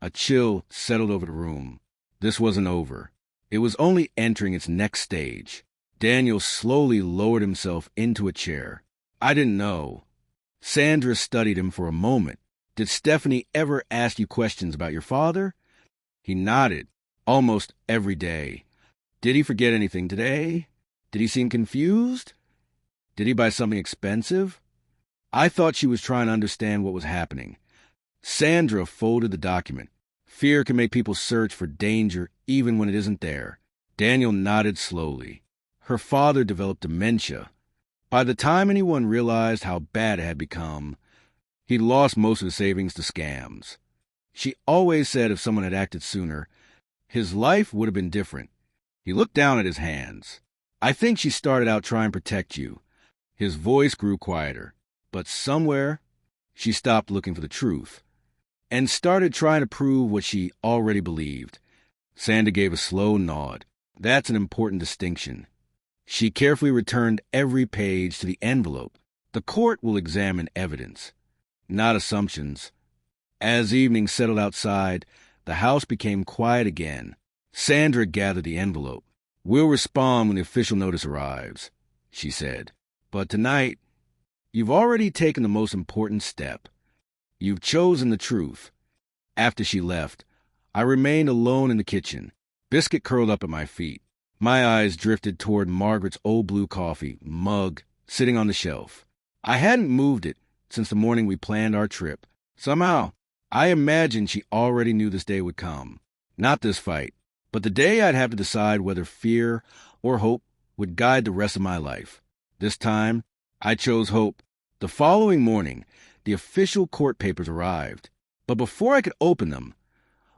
A chill settled over the room. This wasn't over. It was only entering its next stage. Daniel slowly lowered himself into a chair. "I didn't know." Sandra studied him for a moment. "Did Stephanie ever ask you questions about your father?" He nodded. "Almost every day." "Did he forget anything today? Did he seem confused? Did he buy something expensive?" I thought she was trying to understand what was happening. Sandra folded the document. Fear can make people search for danger even when it isn't there. Daniel nodded slowly. Her father developed dementia. By the time anyone realized how bad it had become, he'd lost most of his savings to scams. She always said if someone had acted sooner, his life would have been different. He looked down at his hands. I think she started out trying to protect you. His voice grew quieter. But somewhere, she stopped looking for the truth and started trying to prove what she already believed. Sandra gave a slow nod. That's an important distinction. She carefully returned every page to the envelope. The court will examine evidence, not assumptions. As evening settled outside, the house became quiet again. Sandra gathered the envelope. We'll respond when the official notice arrives, she said. But tonight, you've already taken the most important step. You've chosen the truth. After she left, I remained alone in the kitchen. Biscuit curled up at my feet. My eyes drifted toward Margaret's old blue coffee mug sitting on the shelf. I hadn't moved it since the morning we planned our trip. Somehow, I imagined she already knew this day would come. Not this fight, but the day I'd have to decide whether fear or hope would guide the rest of my life. This time, I chose hope. The following morning, the official court papers arrived. But before I could open them,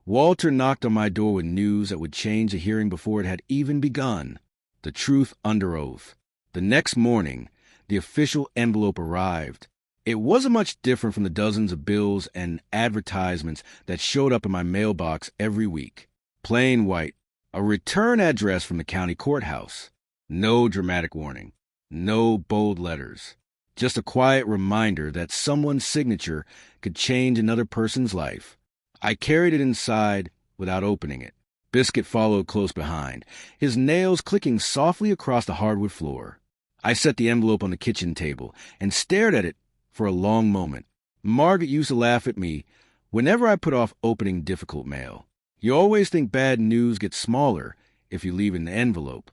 Walter knocked on my door with news that would change the hearing before it had even begun. The truth under oath. The next morning, the official envelope arrived. It wasn't much different from the dozens of bills and advertisements that showed up in my mailbox every week. Plain white, a return address from the county courthouse. No dramatic warning. No bold letters. Just a quiet reminder that someone's signature could change another person's life. I carried it inside without opening it. Biscuit followed close behind, his nails clicking softly across the hardwood floor. I set the envelope on the kitchen table and stared at it for a long moment. Margaret used to laugh at me whenever I put off opening difficult mail. You always think bad news gets smaller if you leave it in the envelope.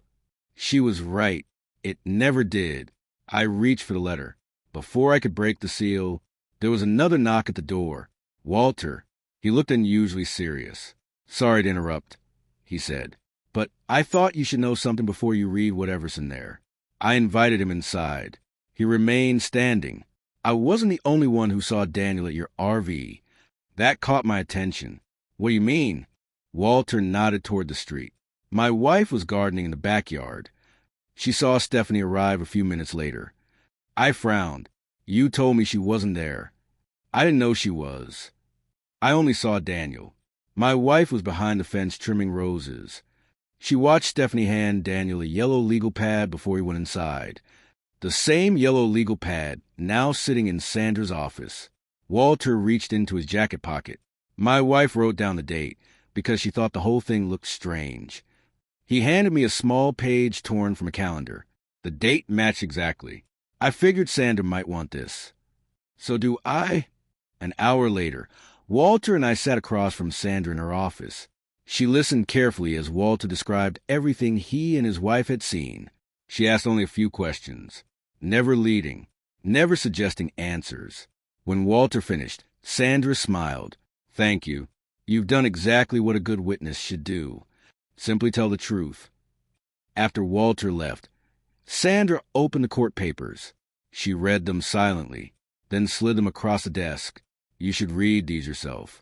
She was right. It never did. I reached for the letter. Before I could break the seal, there was another knock at the door. Walter. He looked unusually serious. Sorry to interrupt, he said, but I thought you should know something before you read whatever's in there. I invited him inside. He remained standing. I wasn't the only one who saw Daniel at your RV. That caught my attention. What do you mean? Walter nodded toward the street. My wife was gardening in the backyard. She saw Stephanie arrive a few minutes later. I frowned. You told me she wasn't there. I didn't know she was. I only saw Daniel. My wife was behind the fence trimming roses. She watched Stephanie hand Daniel a yellow legal pad before he went inside. The same yellow legal pad now sitting in Sandra's office. Walter reached into his jacket pocket. My wife wrote down the date because she thought the whole thing looked strange. He handed me a small page torn from a calendar. The date matched exactly. I figured Sandra might want this. So do I? An hour later, Walter and I sat across from Sandra in her office. She listened carefully as Walter described everything he and his wife had seen. She asked only a few questions, never leading, never suggesting answers. When Walter finished, Sandra smiled. Thank you. You've done exactly what a good witness should do. Simply tell the truth. After Walter left, Sandra opened the court papers. She read them silently, then slid them across the desk. You should read these yourself.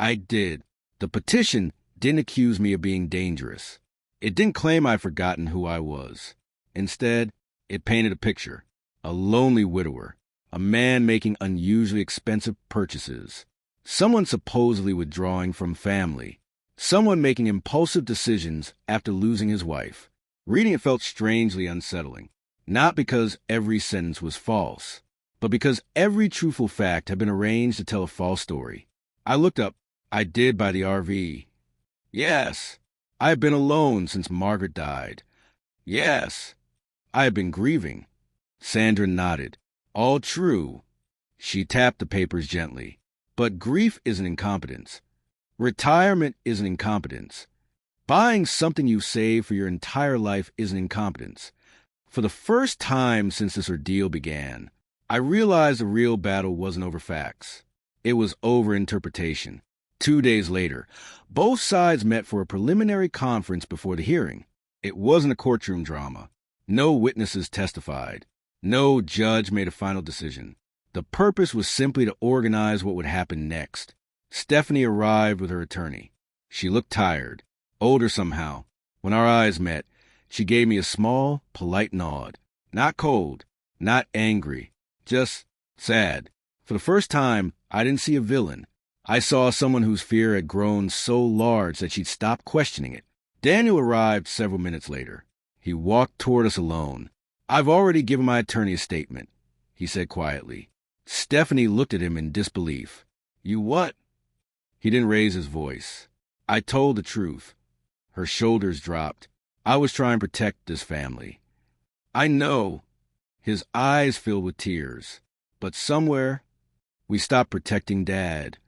I did. The petition didn't accuse me of being dangerous. It didn't claim I'd forgotten who I was. Instead, it painted a picture. A lonely widower. A man making unusually expensive purchases. Someone supposedly withdrawing from family. Someone making impulsive decisions after losing his wife. Reading it felt strangely unsettling. Not because every sentence was false, but because every truthful fact had been arranged to tell a false story. I looked up. I did by the RV. Yes. I had been alone since Margaret died. Yes. I had been grieving. Sandra nodded. All true. She tapped the papers gently. But grief isn't incompetence. Retirement isn't incompetence. Buying something you saved for your entire life isn't incompetence. For the first time since this ordeal began, I realized the real battle wasn't over facts. It was over interpretation. 2 days later, both sides met for a preliminary conference before the hearing. It wasn't a courtroom drama. No witnesses testified. No judge made a final decision. The purpose was simply to organize what would happen next. Stephanie arrived with her attorney. She looked tired, older somehow. When our eyes met, she gave me a small, polite nod. Not cold, not angry, just sad. For the first time, I didn't see a villain. I saw someone whose fear had grown so large that she'd stopped questioning it. Daniel arrived several minutes later. He walked toward us alone. "I've already given my attorney a statement," he said quietly. Stephanie looked at him in disbelief. "You what?" He didn't raise his voice. "I told the truth." Her shoulders dropped. "I was trying to protect this family." "I know." His eyes filled with tears. "But somewhere, we stopped protecting Dad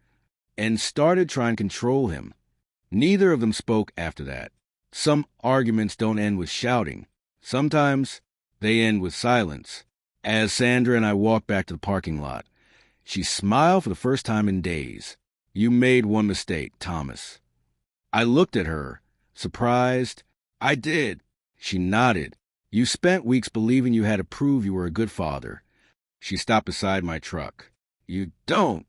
and started trying to control him." Neither of them spoke after that. Some arguments don't end with shouting. Sometimes they end with silence. As Sandra and I walked back to the parking lot, she smiled for the first time in days. "You made one mistake, Thomas." I looked at her, surprised. "I did." She nodded. "You spent weeks believing you had to prove you were a good father." She stopped beside my truck. "You don't.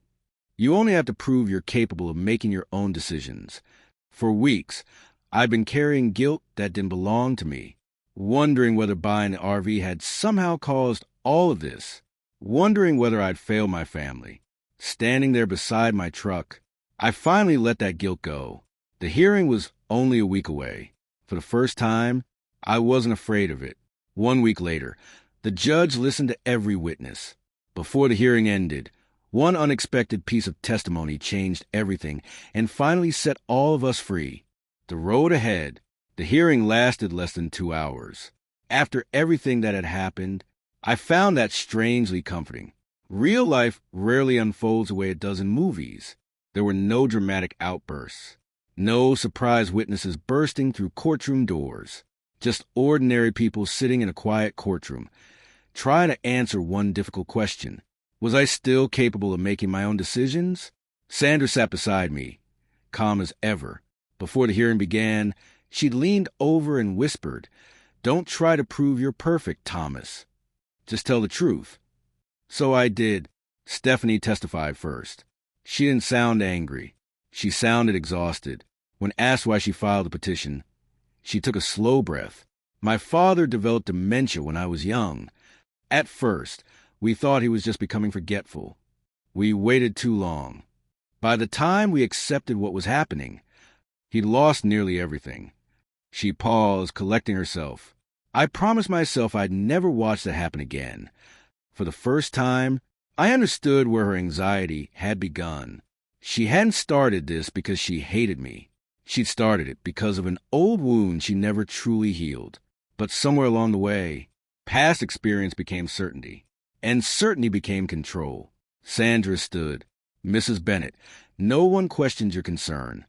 You only have to prove you're capable of making your own decisions." For weeks, I've been carrying guilt that didn't belong to me, wondering whether buying the RV had somehow caused all of this, wondering whether I'd failed my family. Standing there beside my truck, I finally let that guilt go. The hearing was only a week away. For the first time, I wasn't afraid of it. 1 week later, the judge listened to every witness. Before the hearing ended, one unexpected piece of testimony changed everything and finally set all of us free. The road ahead. The hearing lasted less than 2 hours. After everything that had happened, I found that strangely comforting. Real life rarely unfolds the way it does in movies. There were no dramatic outbursts, no surprise witnesses bursting through courtroom doors, just ordinary people sitting in a quiet courtroom, trying to answer one difficult question. Was I still capable of making my own decisions? Sandra sat beside me, calm as ever. Before the hearing began, she leaned over and whispered, "Don't try to prove you're perfect, Thomas. Just tell the truth." So I did. Stephanie testified first. She didn't sound angry. She sounded exhausted. When asked why she filed the petition, she took a slow breath. "My father developed dementia when I was young. At first, we thought he was just becoming forgetful. We waited too long. By the time we accepted what was happening, he'd lost nearly everything." She paused, collecting herself. I promised myself I'd never watch that happen again. For the first time, I understood where her anxiety had begun. She hadn't started this because she hated me. She'd started it because of an old wound she never truly healed. But somewhere along the way, past experience became certainty, and certainty became control. Sandra stood. "Mrs. Bennett, no one questions your concern."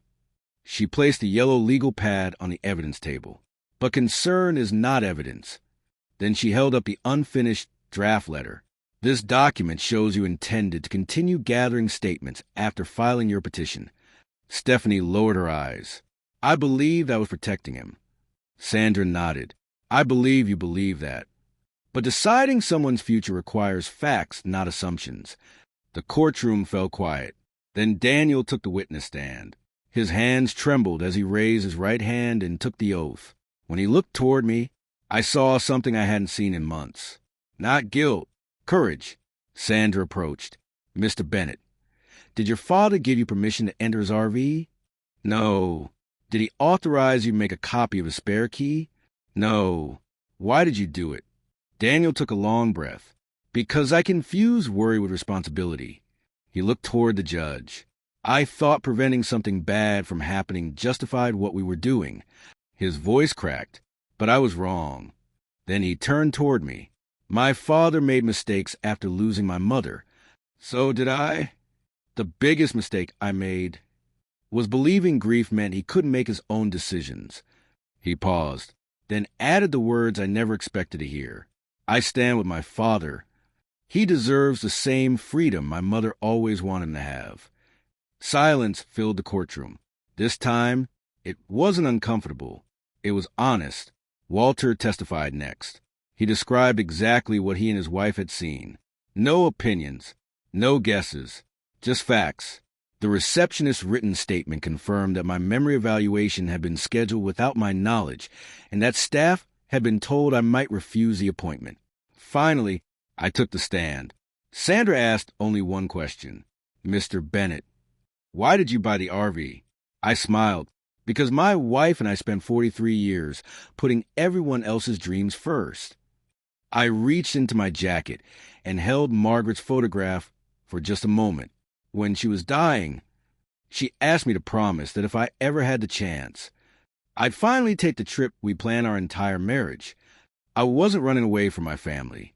She placed a yellow legal pad on the evidence table. "But concern is not evidence." Then she held up the unfinished draft letter. "This document shows you intended to continue gathering statements after filing your petition." Stephanie lowered her eyes. "I believed I was protecting him." Sandra nodded. "I believe you believe that. But deciding someone's future requires facts, not assumptions." The courtroom fell quiet. Then Daniel took the witness stand. His hands trembled as he raised his right hand and took the oath. When he looked toward me, I saw something I hadn't seen in months. Not guilt, courage. Sandra approached. "Mr. Bennett, did your father give you permission to enter his RV?" "No." "Did he authorize you to make a copy of his spare key?" "No." "Why did you do it?" Daniel took a long breath. "Because I confuse worry with responsibility." He looked toward the judge. "I thought preventing something bad from happening justified what we were doing." His voice cracked, but I was wrong. Then he turned toward me. "My father made mistakes after losing my mother. So did I. The biggest mistake I made was believing grief meant he couldn't make his own decisions." He paused, then added the words I never expected to hear. "I stand with my father. He deserves the same freedom my mother always wanted him to have." Silence filled the courtroom. This time, it wasn't uncomfortable. It was honest. Walter testified next. He described exactly what he and his wife had seen. No opinions, no guesses, just facts. The receptionist's written statement confirmed that my memory evaluation had been scheduled without my knowledge, and that staff had been told I might refuse the appointment. Finally, I took the stand. Sandra asked only one question. "Mr. Bennett, why did you buy the RV?" I smiled, because my wife and I spent 43 years putting everyone else's dreams first. I reached into my jacket and held Margaret's photograph for just a moment. When she was dying, she asked me to promise that if I ever had the chance, I'd finally take the trip we planned our entire marriage. I wasn't running away from my family.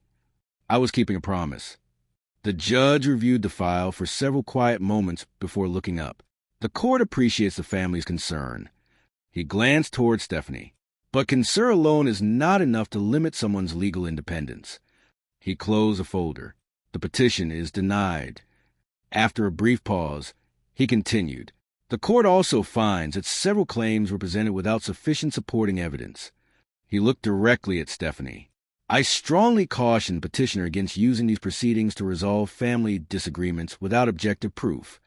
I was keeping a promise. The judge reviewed the file for several quiet moments before looking up. The court appreciates the family's concern. He glanced toward Stephanie. But concern alone is not enough to limit someone's legal independence. He closed the folder. The petition is denied. After a brief pause, he continued. The court also finds that several claims were presented without sufficient supporting evidence. He looked directly at Stephanie. I strongly caution petitioner against using these proceedings to resolve family disagreements without objective proof.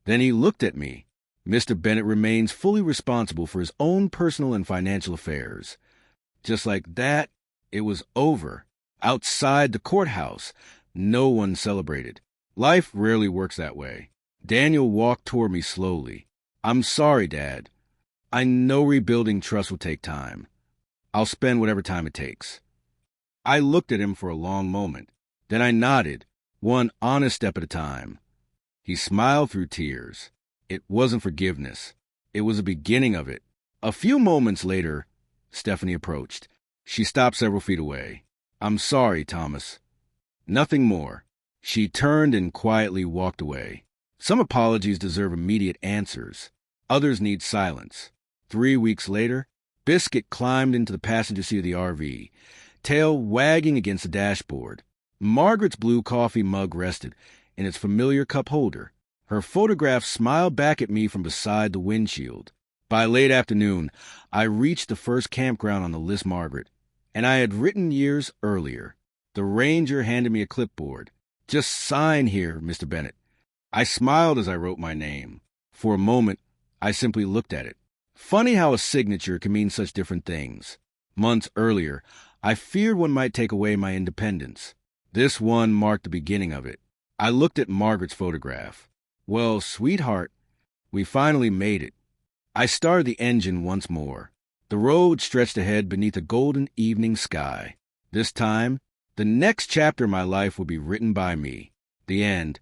Then he looked at me. Mr. Bennett remains fully responsible for his own personal and financial affairs. Just like that, it was over. Outside the courthouse, no one celebrated. Life rarely works that way. Daniel walked toward me slowly. "I'm sorry, Dad. I know rebuilding trust will take time. I'll spend whatever time it takes." I looked at him for a long moment. Then I nodded, one honest step at a time. He smiled through tears. It wasn't forgiveness. It was the beginning of it. A few moments later, Stephanie approached. She stopped several feet away. "I'm sorry, Thomas." Nothing more. She turned and quietly walked away. Some apologies deserve immediate answers. Others need silence. 3 weeks later, Biscuit climbed into the passenger seat of the RV, tail wagging against the dashboard. Margaret's blue coffee mug rested in its familiar cup holder. Her photograph smiled back at me from beside the windshield. By late afternoon, I reached the first campground on the list Margaret, and I had written years earlier. The ranger handed me a clipboard. "Just sign here, Mr. Bennett." I smiled as I wrote my name. For a moment, I simply looked at it. Funny how a signature can mean such different things. Months earlier, I feared one might take away my independence. This one marked the beginning of it. I looked at Margaret's photograph. Well, sweetheart, we finally made it. I started the engine once more. The road stretched ahead beneath a golden evening sky. This time, the next chapter of my life would be written by me. The end.